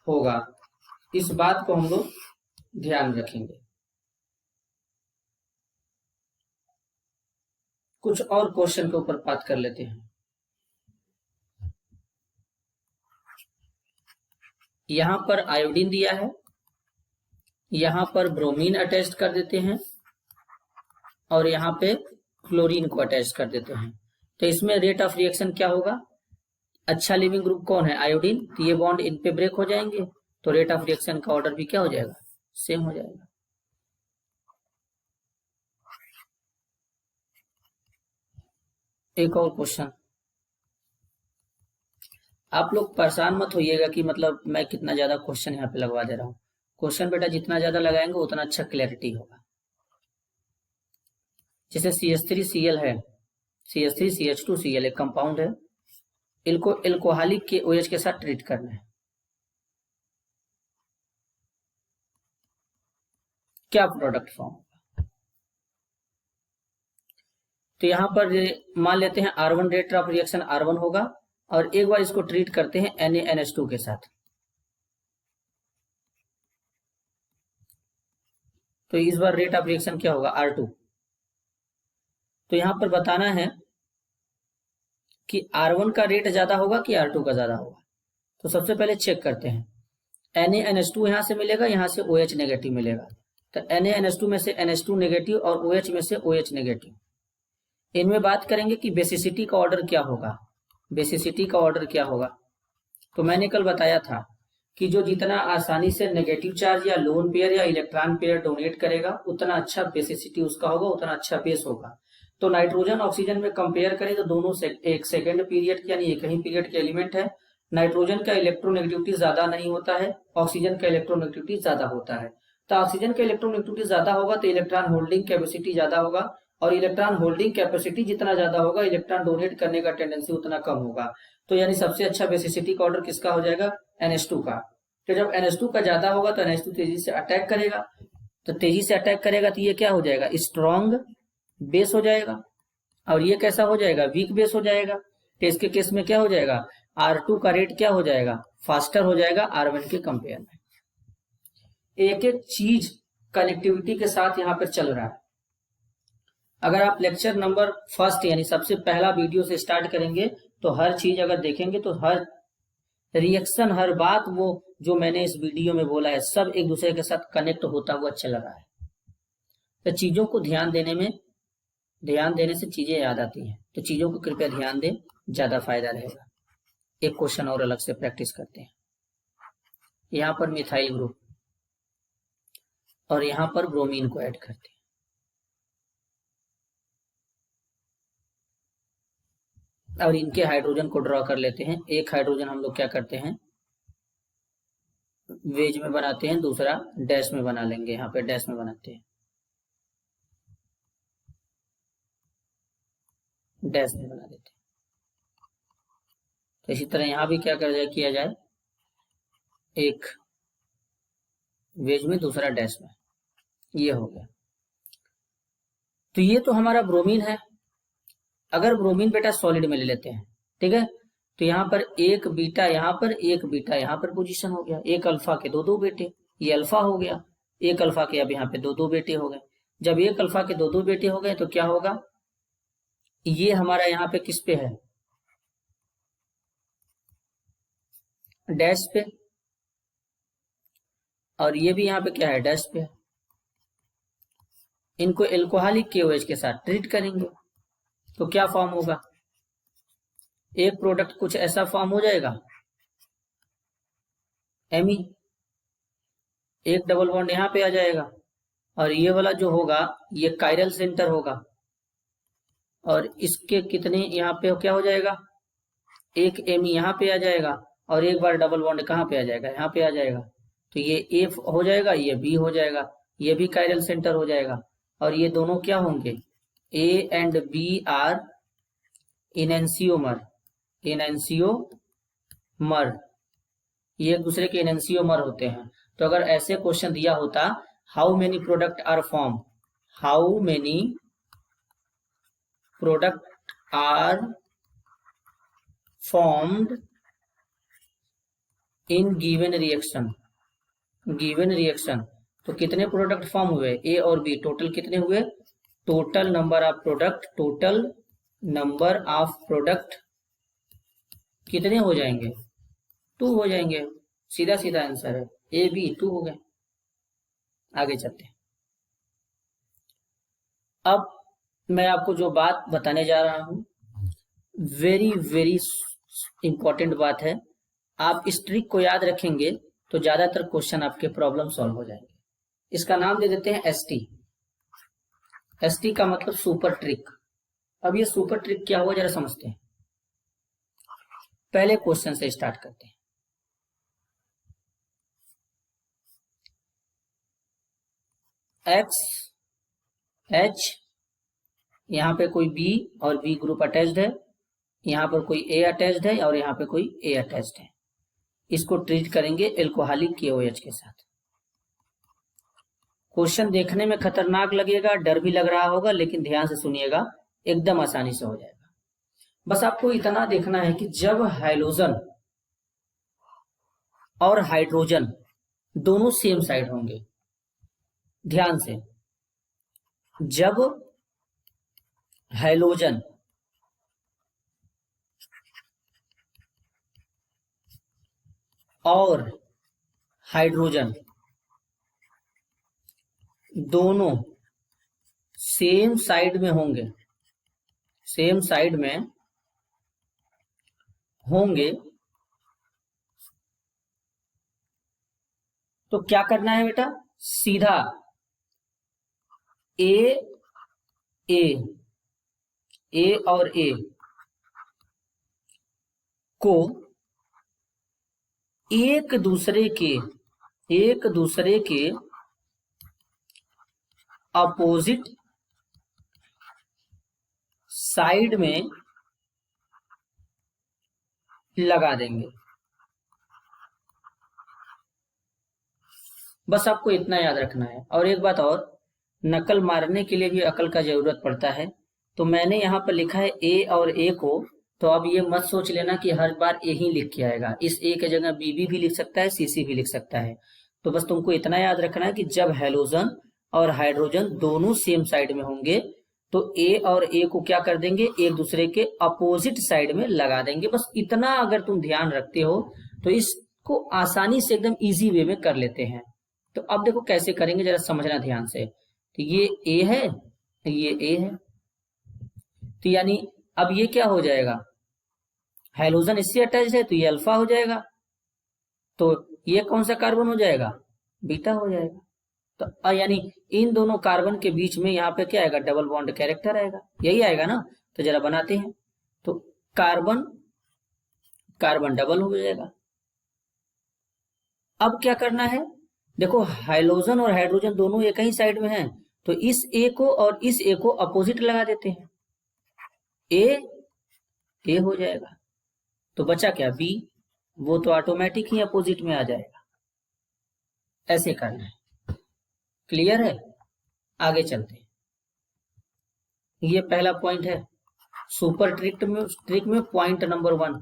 होगा। इस बात को हम लोग ध्यान रखेंगे। कुछ और क्वेश्चन के ऊपर बात कर लेते हैं। यहां पर आयोडीन दिया है, यहां पर ब्रोमीन अटैच कर देते हैं, और यहां पे क्लोरीन को अटैच कर देते हैं। तो इसमें रेट ऑफ रिएक्शन क्या होगा, अच्छा लिविंग ग्रुप कौन है, आयोडीन, तो ये बॉन्ड इन पे ब्रेक हो जाएंगे, तो रेट ऑफ रिएक्शन का ऑर्डर भी क्या हो जाएगा, सेम हो जाएगा। एक और क्वेश्चन, आप लोग परेशान मत होइएगा कि मतलब मैं कितना ज्यादा क्वेश्चन यहाँ पे लगवा दे रहा हूँ। क्वेश्चन बेटा जितना ज्यादा लगाएंगे उतना अच्छा क्लैरिटी होगा। जैसे CH3Cl है, CH3CH2Cl एक कंपाउंड है, इनको एल्कोहलिक के OH के साथ ट्रीट करना है, क्या प्रोडक्ट फॉर्म होगा। तो यहां पर मान लेते हैं R1 rate of reaction R1 होगा, और एक बार इसको ट्रीट करते हैं NaNH2 के साथ, तो इस बार रेट ऑफ रिएक्शन क्या होगा, R2। तो यहां पर बताना है कि R1 का रेट ज्यादा होगा कि R2 का ज्यादा होगा। तो सबसे पहले चेक करते हैं, NaNH2 यहां से मिलेगा, यहां से OH नेगेटिव मिलेगा, तो NaNH2 में से NH2 नेगेटिव और OH में से OH नेगेटिव। इनमें बात करेंगे कि बेसिसिटी का ऑर्डर क्या होगा, बेसिसिटी का ऑर्डर क्या होगा। तो मैंने कल बताया था कि जो जितना आसानी से नेगेटिव चार्ज या लोन पेयर या इलेक्ट्रॉन पेयर डोनेट करेगा उतना अच्छा बेसिसिटी उसका होगा, उतना अच्छा बेस होगा। तो नाइट्रोजन ऑक्सीजन में कंपेयर करें तो दोनों एक सेकेंड पीरियड यानी एक ही पीरियड के एलिमेंट है। नाइट्रोजन का इलेक्ट्रोनेगेटिविटी ज्यादा नहीं होता है, ऑक्सीजन का इलेक्ट्रोनेगेटिविटी ज्यादा होता है। तो ऑक्सीजन का इलेक्ट्रोनेगेटिविटी ज्यादा होगा तो इलेक्ट्रॉन होल्डिंग कैपेसिटी ज्यादा होगा, और इलेक्ट्रॉन होल्डिंग कैपेसिटी जितना ज्यादा होगा इलेक्ट्रॉन डोनेट करने का टेंडेंसी उतना कम होगा। तो यानी सबसे अच्छा बेसिसिटी का ऑर्डर किसका हो जाएगा, NH2 का। तो जब NH2 का ज्यादा होगा तो NH2 तेजी से अटैक करेगा, तो तेजी से अटैक करेगा तो ये क्या हो जाएगा, स्ट्रॉन्ग बेस हो जाएगा, और ये कैसा हो जाएगा, वीक बेस हो जाएगा। तो इसके केस में क्या हो जाएगा, R2 का रेट क्या हो जाएगा, फास्टर हो जाएगा R1 के कंपेयर में। एक एक चीज कनेक्टिविटी के साथ यहाँ पर चल रहा है। अगर आप लेक्चर नंबर फर्स्ट यानी सबसे पहला वीडियो से स्टार्ट करेंगे तो हर चीज अगर देखेंगे तो हर रिएक्शन, हर बात वो जो मैंने इस वीडियो में बोला है सब एक दूसरे के साथ कनेक्ट होता हुआ चल रहा है। तो चीजों को ध्यान देने से चीजें याद आती हैं। तो चीजों को कृपया ध्यान दें, ज्यादा फायदा रहेगा। एक क्वेश्चन और अलग से प्रैक्टिस करते हैं। यहाँ पर मिथाइल ग्रुप और यहाँ पर ब्रोमीन को ऐड करते हैं। और इनके हाइड्रोजन को ड्रॉ कर लेते हैं। एक हाइड्रोजन हम लोग क्या करते हैं, वेज में बनाते हैं, दूसरा डैश में बना लेंगे। यहाँ पे डैश में बनाते हैं, डैश में बना देते हैं। तो इसी तरह यहाँ भी क्या किया जाए, एक वेज में दूसरा डैश में, ये हो गया। तो ये तो हमारा ब्रोमीन है। अगर ब्रोमीन बेटा सॉलिड में ले लेते हैं, ठीक है, तो यहाँ पर एक बीटा यहाँ पर, एक बीटा यहाँ पर पोजीशन हो गया। एक अल्फा के दो बेटे, ये अल्फा हो गया। एक अल्फा के अब यहाँ पे दो बेटे हो गए। जब एक अल्फा के दो बेटे हो गए तो क्या होगा, ये हमारा यहाँ पे किस पे है, डैश पे, और ये भी यहाँ पे क्या है, डैश पे है। इनको एल्कोहलिक KOH के साथ ट्रीट करेंगे तो क्या फॉर्म होगा, एक प्रोडक्ट कुछ ऐसा फॉर्म हो जाएगा, Me, एक डबल बॉन्ड यहाँ पे आ जाएगा, और ये वाला जो होगा ये कायरल सेंटर होगा, और इसके कितने यहाँ पे क्या हो जाएगा, एक Me यहाँ पे आ जाएगा, और एक बार डबल बॉन्ड कहाँ पे आ जाएगा, यहाँ पे आ जाएगा। तो ये A हो जाएगा, ये B हो जाएगा, ये भी कायरल सेंटर हो जाएगा, और ये दोनों क्या होंगे, A एंड B आर इनएंसियोमर, ये एक दूसरे के इनएंसियोमर होते हैं। तो अगर ऐसे क्वेश्चन दिया होता, how many product are form, how many product are formed in given reaction, तो कितने प्रोडक्ट फॉर्म हुए, A और B टोटल कितने हुए, टोटल नंबर ऑफ प्रोडक्ट कितने हो जाएंगे, 2 हो जाएंगे। सीधा सीधा आंसर है, A B 2 हो गए। आगे चलते हैं। अब मैं आपको जो बात बताने जा रहा हूं, वेरी वेरी इंपॉर्टेंट बात है। आप इस ट्रिक को याद रखेंगे तो ज्यादातर क्वेश्चन आपके प्रॉब्लम सॉल्व हो जाएंगे। इसका नाम दे देते हैं ST का मतलब सुपर ट्रिक। अब ये सुपर ट्रिक क्या हुआ जरा समझते हैं। पहले क्वेश्चन से स्टार्ट करते हैं। H, यहाँ पे कोई B और B ग्रुप अटैच्ड है, यहाँ पर कोई A अटैच्ड है और यहाँ पे कोई A अटैच्ड है। इसको ट्रीट करेंगे एल्कोहलिक KOH के साथ। क्वेश्चन देखने में खतरनाक लगेगा, डर भी लग रहा होगा, लेकिन ध्यान से सुनिएगा, एकदम आसानी से हो जाएगा। बस आपको इतना देखना है कि जब हाइड्रोजन और हाइड्रोजन दोनों सेम साइड होंगे, ध्यान से, जब हाइड्रोजन और हाइड्रोजन दोनों सेम साइड में होंगे, तो क्या करना है बेटा, सीधा A और A को एक दूसरे के अपोजिट साइड में लगा देंगे। बस आपको इतना याद रखना है। और एक बात और, नकल मारने के लिए भी अकल का जरूरत पड़ता है। तो मैंने यहां पर लिखा है A और A को तो अब ये मत सोच लेना कि हर बार ए ही लिख के आएगा, इस ए के जगह बी भी लिख सकता है, सी भी लिख सकता है। तो बस तुमको इतना याद रखना है कि जब हैलोजन और हाइड्रोजन दोनों सेम साइड में होंगे तो ए और ए को क्या कर देंगे, एक दूसरे के अपोजिट साइड में लगा देंगे। बस इतना अगर तुम ध्यान रखते हो तो इसको आसानी से एकदम इजी वे में कर लेते हैं। तो अब देखो कैसे करेंगे, जरा समझना ध्यान से। तो ये ए है, ये ए है, तो यानी अब ये क्या हो जाएगा, हाइड्रोजन इससे अटैच है तो ये अल्फा हो जाएगा, तो ये कौन सा कार्बन हो जाएगा, बीटा हो जाएगा। तो यानी इन दोनों कार्बन के बीच में यहाँ पे क्या आएगा, डबल बॉन्ड कैरेक्टर आएगा, यही आएगा ना। तो जरा बनाते हैं, तो कार्बन कार्बन डबल हो जाएगा। अब क्या करना है, देखो हाइड्रोजन और हाइड्रोजन दोनों एक ही साइड में हैं, तो इस ए को और इस ए को अपोजिट लगा देते हैं, ए हो जाएगा। तो बचा क्या, बी, वो तो ऑटोमेटिक ही अपोजिट में आ जाएगा। ऐसे करना है, क्लियर है। आगे चलते हैं, ये पहला पॉइंट है। सुपर ट्रिक में पॉइंट नंबर 1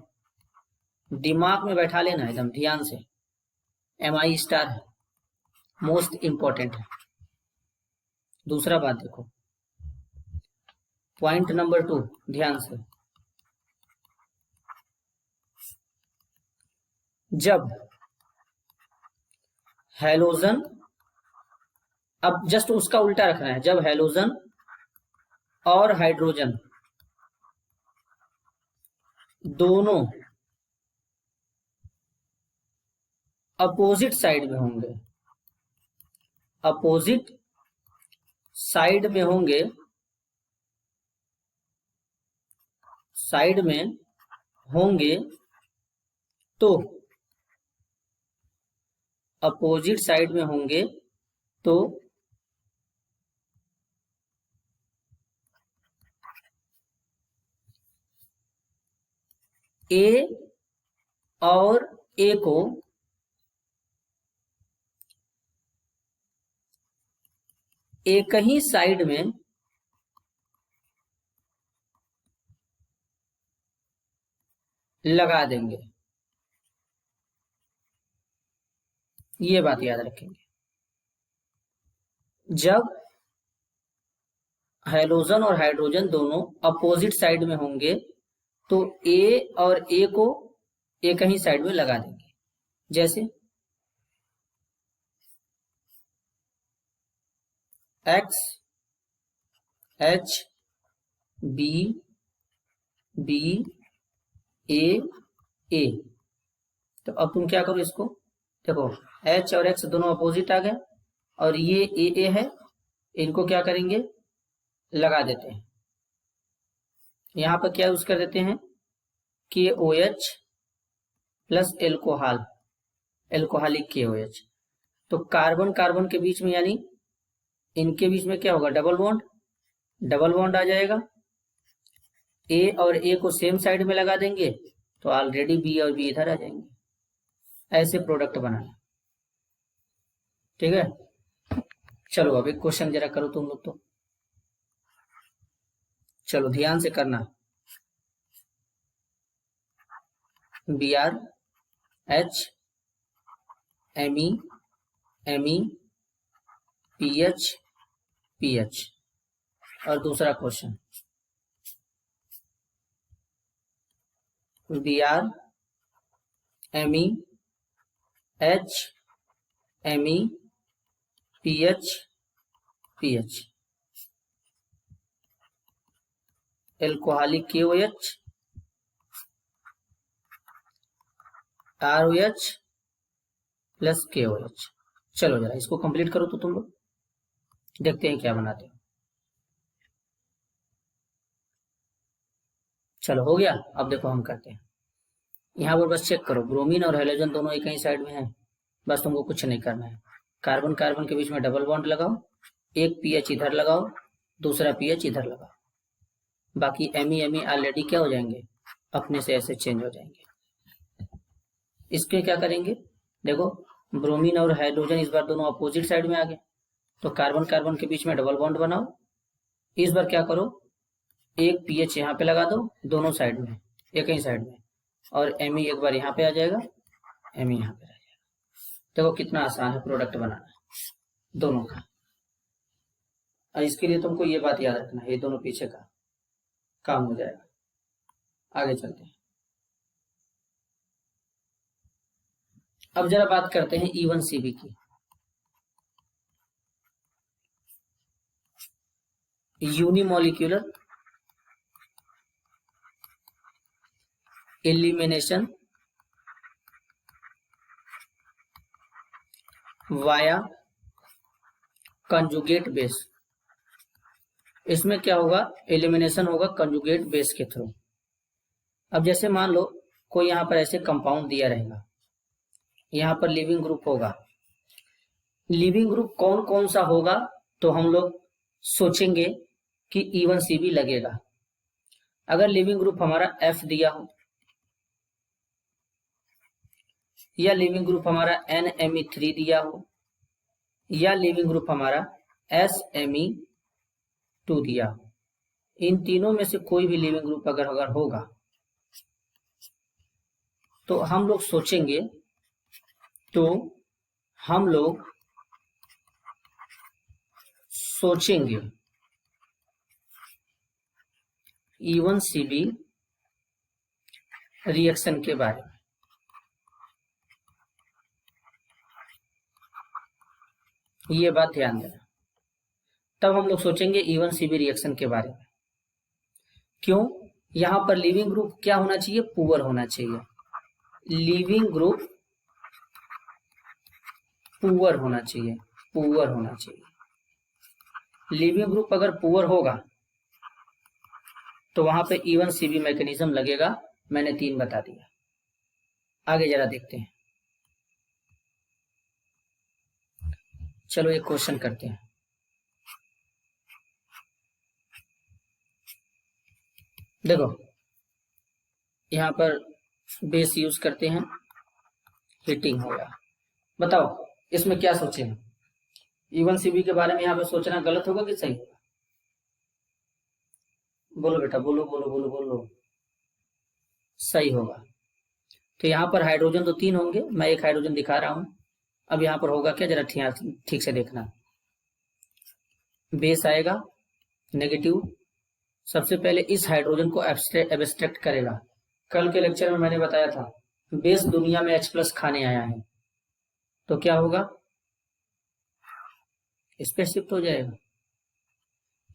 दिमाग में बैठा लेना एकदम ध्यान से, MI स्टार है, मोस्ट इंपॉर्टेंट है। दूसरा बात देखो, पॉइंट नंबर 2 ध्यान से, जब हैलोजन, अब जस्ट उसका उल्टा रखना है, जब हैलोजन और हाइड्रोजन दोनों अपोजिट साइड में होंगे, अपोजिट साइड में होंगे, साइड में होंगे, तो अपोजिट साइड में होंगे तो ए और ए को एक ही साइड में लगा देंगे, ये बात याद रखेंगे। जब हाइड्रोजन और हाइड्रोजन दोनों अपोजिट साइड में होंगे तो ए और ए को एक ही साइड में लगा देंगे, जैसे X H B B A A। तो अब तुम क्या करो, इसको देखो H और X दोनों अपोजिट आ गए और ये A है, इनको क्या करेंगे, लगा देते हैं। यहां पर क्या यूज कर देते हैं, KOH plus alcohol, alcoholic KOH। तो कार्बन कार्बन के बीच में, यानी इनके बीच में क्या होगा, डबल बॉन्ड, डबल बॉन्ड आ जाएगा। ए और ए को सेम साइड में लगा देंगे तो ऑलरेडी बी और बी इधर आ जाएंगे। ऐसे प्रोडक्ट बनाना, ठीक है। चलो अब एक क्वेश्चन जरा करो तुम लोग, तो चलो ध्यान से करना। Br H Me Me PH PH। और दूसरा question Br Me H Me PH PH। Alcoholic KOH ROH plus KOH। चलो जरा इसको कंप्लीट करो तो तुम लोग, देखते हैं क्या बनाते हैं। चलो हो गया। अब देखो हम करते हैं, यहाँ पर बस चेक करो, ब्रोमीन और हेलोजन दोनों एक ही साइड में है, बस तुमको कुछ नहीं करना है। कार्बन कार्बन के बीच में डबल बॉन्ड लगाओ, एक पीएच इधर लगाओ, दूसरा पीएच इधर लगाओ, बाकी एमी ऑलरेडी क्या हो जाएंगे, अपने से ऐसे चेंज हो जाएंगे। इसके क्या करेंगे, देखो ब्रोमीन और हाइड्रोजन इस बार दोनों अपोजिट साइड में आ गए, तो कार्बन कार्बन के बीच में डबल बॉन्ड बनाओ। इस बार क्या करो, एक पीएच यहाँ पे लगा दो दोनों साइड में, एक ही साइड में, और Me एक बार यहाँ पे आ जाएगा, Me यहाँ पे आ जाएगा। देखो कितना आसान है प्रोडक्ट बनाना दोनों का। और इसके लिए तुमको ये बात याद रखना है, ये दोनों पीछे का काम हो जाएगा। आगे चलते हैं। अब जरा बात करते हैं E1CB की। Unimolecular elimination via conjugate base. इसमें क्या होगा, एलिमिनेशन होगा कंजुगेट बेस के थ्रू। अब जैसे मान लो कोई यहाँ पर ऐसे कंपाउंड दिया रहेगा, यहाँ पर लिविंग ग्रुप होगा। लिविंग ग्रुप कौन कौन सा होगा, तो हम लोग सोचेंगे कि E1CB लगेगा। अगर लिविंग ग्रुप हमारा F दिया हो, या लिविंग ग्रुप हमारा NMe3 दिया हो, या लिविंग ग्रुप हमारा SMe2 दिया हो, इन तीनों में से कोई भी लिविंग ग्रुप अगर होगा तो हम लोग सोचेंगे E1CB रिएक्शन के बारे में। ये बात ध्यान देना, तब हम लोग सोचेंगे E1CB रिएक्शन के बारे में। क्यों, यहां पर लिविंग ग्रुप क्या होना चाहिए, पुअर होना चाहिए। लिविंग ग्रुप पुअर होना चाहिए, पुअर होना चाहिए। लिविंग ग्रुप अगर पुअर होगा तो वहां पे E1CB मैकेनिज्म लगेगा। मैंने 3 बता दिया। आगे जरा देखते हैं। चलो एक क्वेश्चन करते हैं। देखो यहां पर बेस यूज करते हैं, हीटिंग होगा। बताओ इसमें क्या सोचे हैं, E1CB के बारे में यहाँ पे सोचना गलत होगा कि सही होगा? बोलो बेटा, बोलो बोलो बोलो बोलो। सही होगा। तो यहाँ पर हाइड्रोजन तो 3 होंगे, मैं एक हाइड्रोजन दिखा रहा हूं। अब यहाँ पर होगा क्या, जरा ठीक से देखना। बेस आएगा नेगेटिव, सबसे पहले इस हाइड्रोजन को एब्स्ट्रैक्ट करेगा। कल के लेक्चर में मैंने बताया था बेस दुनिया में H+ खाने आया है, तो क्या होगा, इस पे शिफ्ट हो जाएगा।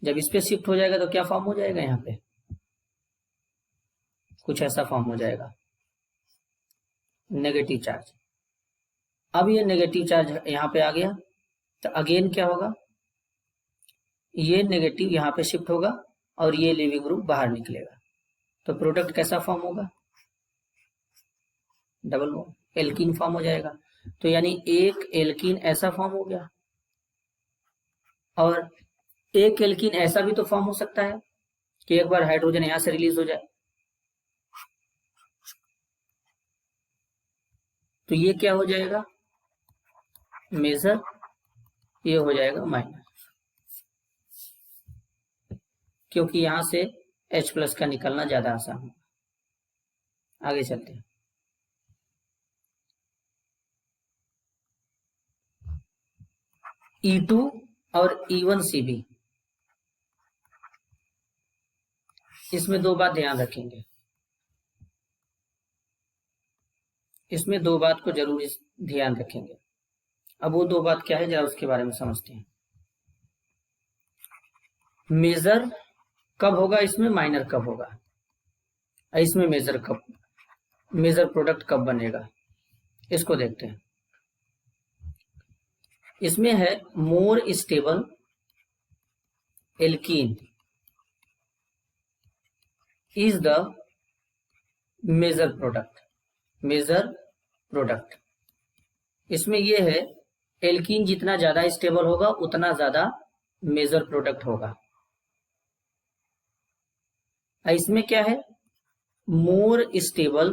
जब इस पे शिफ्ट हो जाएगा तो क्या फॉर्म हो जाएगा, यहाँ पे कुछ ऐसा फॉर्म हो जाएगा, नेगेटिव चार्ज। अब ये नेगेटिव चार्ज यहाँ पे आ गया, तो अगेन क्या होगा, ये नेगेटिव यहाँ पे शिफ्ट होगा और ये लिविंग ग्रुप बाहर निकलेगा। तो प्रोडक्ट कैसा फॉर्म होगा, डबल बॉन्ड, एल्कीन फॉर्म हो जाएगा। तो यानी एक एल्कीन ऐसा फॉर्म हो गया, और एक एल्कीन ऐसा भी तो फॉर्म हो सकता है कि एक बार हाइड्रोजन यहां से रिलीज हो जाए। तो ये क्या हो जाएगा, मेजर, ये हो जाएगा माइनर, क्योंकि यहां से H+ का निकलना ज्यादा आसान है। आगे चलते हैं। E2 और E1CB, इसमें 2 बात ध्यान रखेंगे। इसमें 2 बात को जरूर ध्यान रखेंगे। अब वो 2 बात क्या है, जरा उसके बारे में समझते हैं। मेजर कब होगा, इसमें माइनर कब होगा, इसमें मेजर प्रोडक्ट कब बनेगा, इसको देखते हैं। इसमें है more stable alkene is the major product. इसमें यह है एल्कीन जितना ज्यादा स्टेबल होगा उतना ज्यादा मेजर प्रोडक्ट होगा। इसमें क्या है, more stable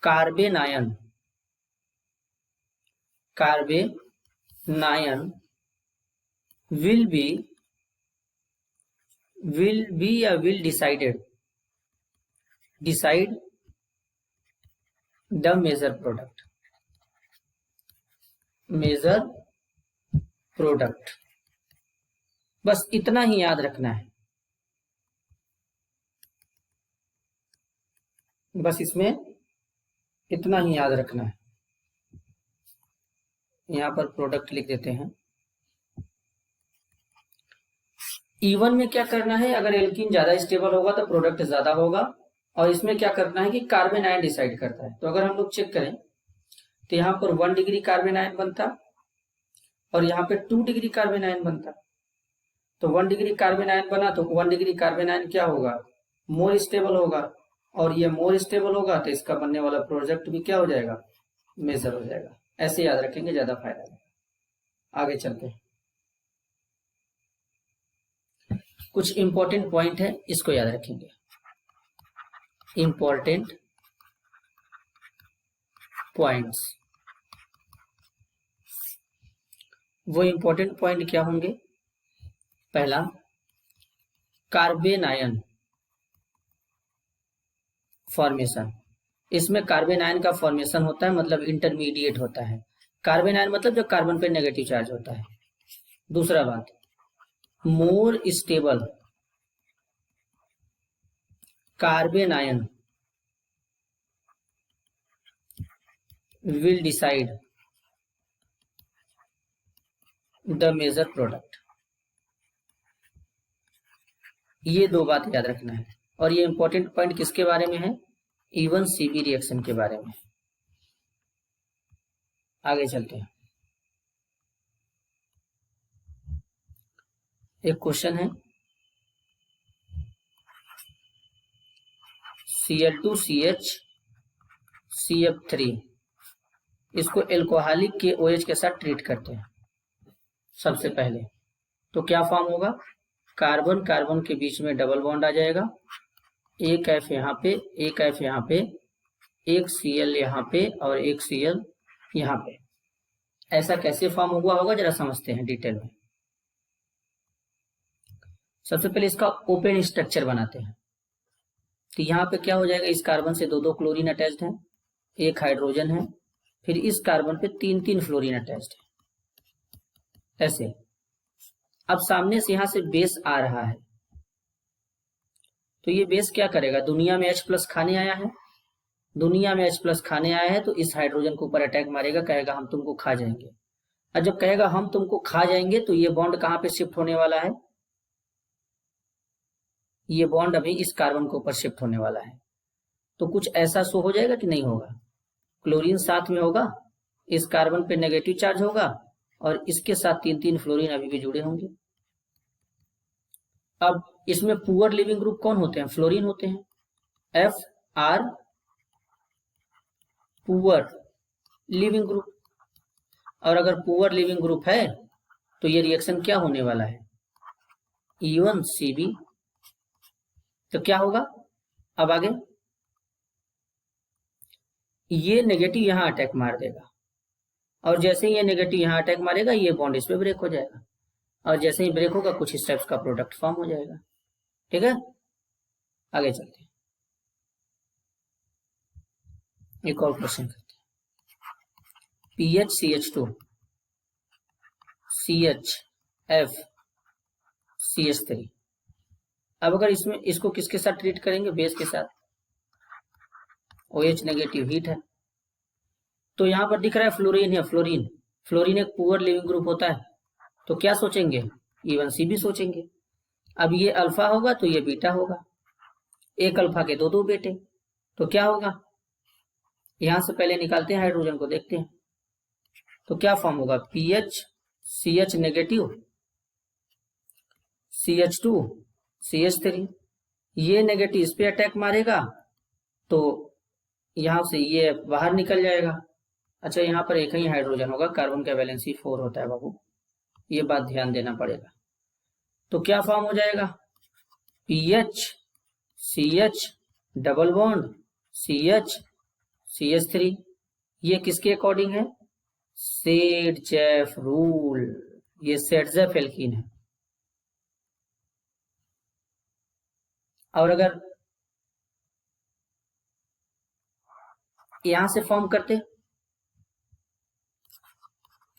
carbanion will be will be या will decided, decide the major product, major product, बस इतना ही याद रखना है। बस इसमें इतना ही याद रखना है। यहां पर प्रोडक्ट लिख देते हैं। E1 में क्या करना है, अगर एल्कीन ज्यादा स्टेबल होगा तो प्रोडक्ट ज्यादा होगा, और इसमें क्या करना है कि कार्बन आयन डिसाइड करता है। तो अगर हम लोग चेक करें तो यहाँ पर 1 डिग्री कार्बन आयन बनता और यहाँ पे 2 डिग्री कार्बन आयन बनता। तो 1 डिग्री कार्बन आयन बना तो 1 डिग्री कार्बन आयन क्या होगा, मोर स्टेबल होगा, और ये मोर स्टेबल होगा तो इसका बनने वाला प्रोडक्ट भी क्या हो जाएगा, मेजर हो जाएगा। ऐसे याद रखेंगे, ज्यादा फायदा है। आगे चलते हैं, कुछ इंपॉर्टेंट पॉइंट है, इसको याद रखेंगे। इंपॉर्टेंट पॉइंट्स, वो इंपॉर्टेंट पॉइंट क्या होंगे। पहला, कार्बन आयन फॉर्मेशन। इसमें कार्बन आयन का फॉर्मेशन होता है, मतलब इंटरमीडिएट होता है। कार्बन आयन मतलब जो कार्बन पे नेगेटिव चार्ज होता है। दूसरा बात, more stable carbon ion will decide the major product। ये दो बात याद रखना है। और ये इंपॉर्टेंट पॉइंट किसके बारे में है, E1 CB रिएक्शन के बारे में। आगे चलते हैं, एक क्वेश्चन है, Cl2CH CF3, इसको एल्कोहलिक के OH के साथ ट्रीट करते हैं। सबसे पहले तो क्या फॉर्म होगा, कार्बन कार्बन के बीच में डबल बॉन्ड आ जाएगा, एक F यहाँ पे, एक F यहाँ पे, एक Cl यहाँ पे और एक Cl यहाँ पे। ऐसा कैसे फॉर्म हुआ होगा जरा समझते हैं डिटेल में। सबसे पहले इसका ओपन स्ट्रक्चर बनाते हैं। तो यहाँ पे क्या हो जाएगा, इस कार्बन से 2-2 क्लोरीन अटैच्ड है, एक हाइड्रोजन है, फिर इस कार्बन पे 3-3 फ्लोरीन अटैच्ड है, ऐसे। अब सामने से यहां से बेस आ रहा है, तो ये बेस क्या करेगा, दुनिया में H+ खाने आया है, दुनिया में H+ खाने आया है, तो इस हाइड्रोजन के ऊपर अटैक मारेगा, कहेगा हम तुमको खा जाएंगे। और जब कहेगा हम तुमको खा जाएंगे तो ये बॉन्ड कहां पे शिफ्ट होने वाला है, ये बॉन्ड अभी इस कार्बन के ऊपर शिफ्ट होने वाला है। तो कुछ ऐसा शो हो जाएगा कि नहीं होगा, क्लोरीन साथ में होगा, इस कार्बन पे नेगेटिव चार्ज होगा और इसके साथ 3-3 फ्लोरीन अभी भी जुड़े होंगे। अब इसमें पुअर लिविंग ग्रुप कौन होते हैं, फ्लोरीन होते हैं, FR पुअर लिविंग ग्रुप। और अगर पुअर लिविंग ग्रुप है तो ये रिएक्शन क्या होने वाला है, E1 CB। तो क्या होगा, अब आगे ये नेगेटिव यहां अटैक मार देगा, और जैसे ही ये नेगेटिव यहां अटैक मारेगा ये बॉन्ड इस पे ब्रेक हो जाएगा, और जैसे ही ब्रेक होगा कुछ इस टाइप का प्रोडक्ट फॉर्म हो जाएगा। ठीक है, आगे चलते हैं, एक और क्वेश्चन करते हैं। PHCH2 CHF CH3। अब अगर इसमें इसको किसके साथ ट्रीट करेंगे, बेस के साथ, OH नेगेटिव हीट है, तो यहां पर दिख रहा है फ्लोरीन है, फ्लोरीन, फ्लोरीन एक पुअर लिविंग ग्रुप होता है, तो क्या सोचेंगे, E1 CB सोचेंगे। अब ये अल्फा होगा तो ये बीटा होगा, एक अल्फा के 2-2 बेटे, तो क्या होगा, यहां से पहले निकालते हैं हाइड्रोजन को, देखते हैं तो क्या फॉर्म होगा, PHCH नेगेटिव CH2 CH3, ये नेगेटिव इस पे अटैक मारेगा तो यहां से ये बाहर निकल जाएगा। अच्छा, यहाँ पर एक ही हाइड्रोजन होगा, कार्बन का वैलेंसी 4 होता है बाबू, ये बात ध्यान देना पड़ेगा। तो क्या फॉर्म हो जाएगा, PHCH double bond CH CH3। ये किसके अकॉर्डिंग है, सेडजेफ रूल, ये सेडजेफ एल्कीन है। और अगर यहां से फॉर्म करते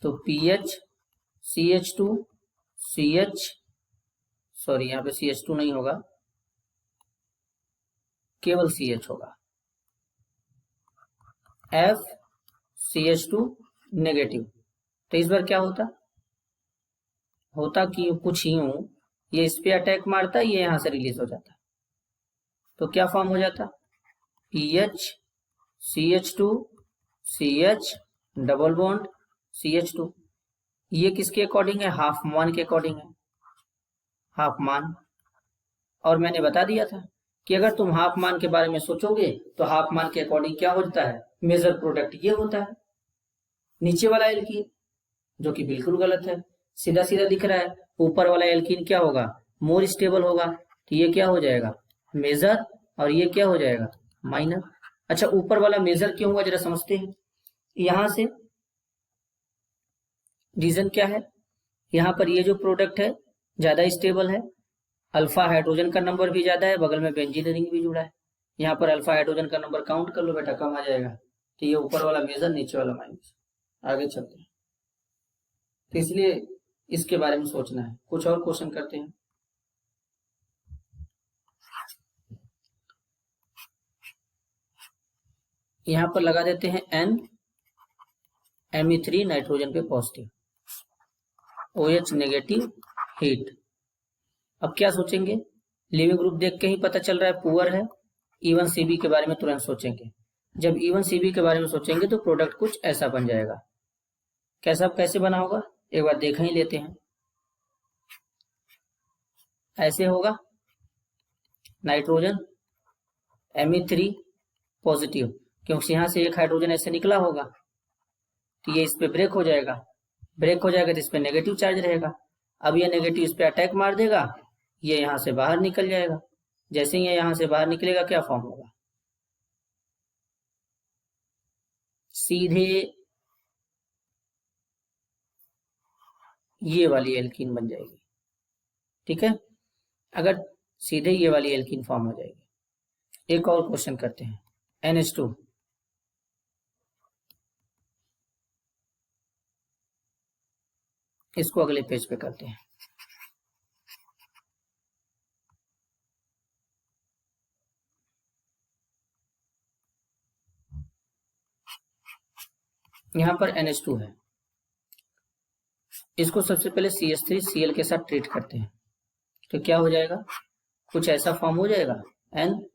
तो PH CH2 CH, सॉरी यहाँ पे CH2 नहीं होगा, केवल CH होगा, F CH2 नेगेटिव। तो इस बार क्या होता कि कुछ यूं, ये इस पे अटैक मारता, ये यहां से रिलीज हो जाता, तो क्या फॉर्म हो जाता, PH CH2 CH double bond CH2। ये किसके अकॉर्डिंग है, हाफ मान के अकॉर्डिंग है, हाफ मान। और मैंने बता दिया था कि अगर तुम हाफ मान के बारे में सोचोगे तो हाफ मान के अकॉर्डिंग क्या होता है, मेजर प्रोडक्ट ये होता है नीचे वाला एल्कीन, जो कि बिल्कुल गलत है, सीधा सीधा दिख रहा है। ऊपर वाला एल्कीन क्या होगा, मोर स्टेबल होगा, तो ये क्या हो जाएगा, मेजर, और ये क्या हो जाएगा, माइनर। अच्छा, ऊपर वाला मेजर क्यों हुआ जरा समझते हैं। यहां से रीजन क्या है, यहाँ पर ये जो प्रोडक्ट है ज्यादा स्टेबल है, अल्फा हाइड्रोजन का नंबर भी ज्यादा है, बगल में बेंजीन रिंग भी जुड़ा है। यहाँ पर अल्फा हाइड्रोजन का नंबर काउंट कर लो बेटा, कम आ जाएगा। तो ये ऊपर वाला मेजर, नीचे वाला माइनस। आगे चलते हैं, तो इसलिए इसके बारे में सोचना है। कुछ और क्वेश्चन करते हैं। यहाँ पर लगा देते हैं N Me3 नाइट्रोजन पे पॉजिटिव, OH नेगेटिव, हीट। अब क्या सोचेंगे, लिविंग ग्रुप देख के ही पता चल रहा है पुअर है। E1CB के बारे में तुरंत सोचेंगे। जब E1CB के बारे में सोचेंगे तो प्रोडक्ट कुछ ऐसा बन जाएगा। कैसे बना होगा, एक बार देख ही लेते हैं। ऐसे होगा, नाइट्रोजन Me3 पॉजिटिव, क्योंकि यहां से एक हाइड्रोजन ऐसे निकला होगा, तो ये इस पे ब्रेक हो जाएगा तो इस पे नेगेटिव चार्ज रहेगा। अब ये नेगेटिव इस पे अटैक मार देगा, ये यहां से बाहर निकल जाएगा। जैसे ही ये यहां से बाहर निकलेगा क्या फॉर्म होगा, सीधे ये वाली एल्कीन बन जाएगी। ठीक है, अगर सीधे ये वाली एल्कीन फॉर्म हो जाएगी। एक और क्वेश्चन करते हैं, NH2। इसको अगले पेज पे करते हैं। यहां पर NH2 है, इसको सबसे पहले CH3Cl के साथ ट्रीट करते हैं, तो क्या हो जाएगा, कुछ ऐसा फॉर्म हो जाएगा, NH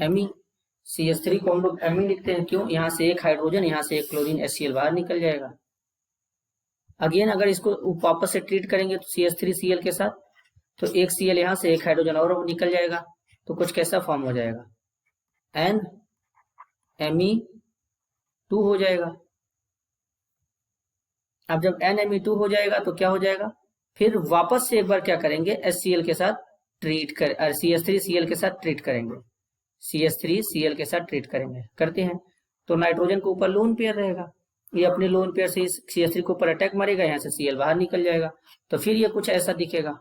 Me। CH3 को हम लोग Me लिखते हैं, क्यों, यहां से एक हाइड्रोजन, यहां से एक क्लोरीन HCl बाहर निकल जाएगा। अगेन अगर इसको वापस से ट्रीट करेंगे तो CH3Cl के साथ, तो एक Cl यहां से, एक हाइड्रोजन और निकल जाएगा, तो कुछ कैसा फॉर्म हो जाएगा, NMe2 हो जाएगा। अब जब NMe2 हो जाएगा तो क्या हो जाएगा, फिर वापस से एक बार क्या करेंगे, HCl के साथ ट्रीट कर, CH3Cl के साथ ट्रीट करेंगे, CH3Cl के साथ ट्रीट करेंगे, करते हैं। तो नाइट्रोजन के ऊपर लोन पेयर रहेगा, ये अपने लोन पेयर से CH3 के ऊपर अटैक मारेगा, यहाँ से Cl बाहर निकल जाएगा, तो फिर ये कुछ ऐसा दिखेगा,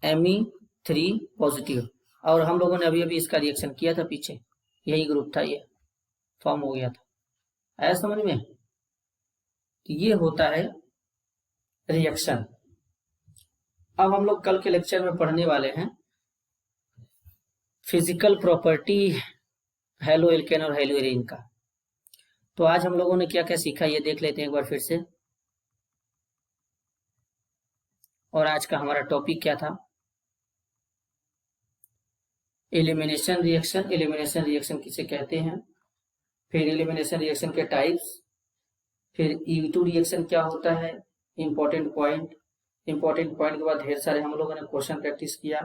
NMe3 पॉजिटिव। और हम लोगों ने अभी अभी इसका रिएक्शन किया था, पीछे यही ग्रुप था, ये फॉर्म हो गया था। आया समझ में, तो ये होता है रिएक्शन। अब हम लोग कल के लेक्चर में पढ़ने वाले हैं फिजिकल प्रॉपर्टी हेलो एल्केन और हेलो एरीन का। तो आज हम लोगों ने क्या क्या सीखा ये देख लेते हैं एक बार फिर से। और आज का हमारा टॉपिक क्या था, एलिमिनेशन रिएक्शन। एलिमिनेशन रिएक्शन किसे कहते हैं, फिर एलिमिनेशन रिएक्शन के टाइप्स, फिर E2 रिएक्शन क्या होता है, इंपॉर्टेंट पॉइंट के बाद ढेर सारे हम लोगों ने क्वेश्चन प्रैक्टिस किया,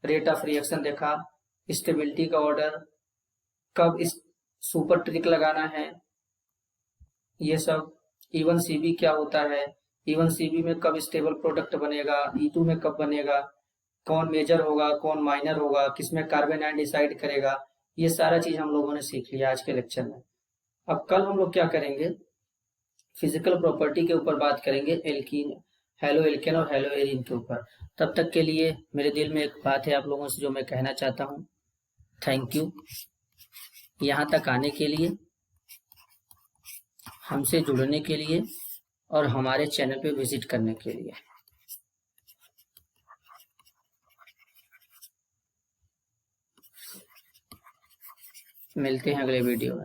रेट ऑफ रिएक्शन देखा, स्टेबिलिटी का ऑर्डर, कब इस सुपर ट्रिक लगाना है, ये सब। E1CB क्या होता है, E1CB में कब स्टेबल प्रोडक्ट बनेगा, E2 में कब बनेगा, कौन मेजर होगा कौन माइनर होगा, किसमें कार्बन आयन डिसाइड करेगा, ये सारा चीज हम लोगों ने सीख लिया आज के लेक्चर में। अब कल हम लोग क्या करेंगे, फिजिकल प्रॉपर्टी के ऊपर बात करेंगे, एल्कीन, हेलो एल्केन और हेलो एरिन के ऊपर। तब तक के लिए मेरे दिल में एक बात है आप लोगों से जो मैं कहना चाहता हूँ, थैंक यू यहाँ तक आने के लिए, हमसे जुड़ने के लिए और हमारे चैनल पे विजिट करने के लिए। मिलते हैं अगले वीडियो में।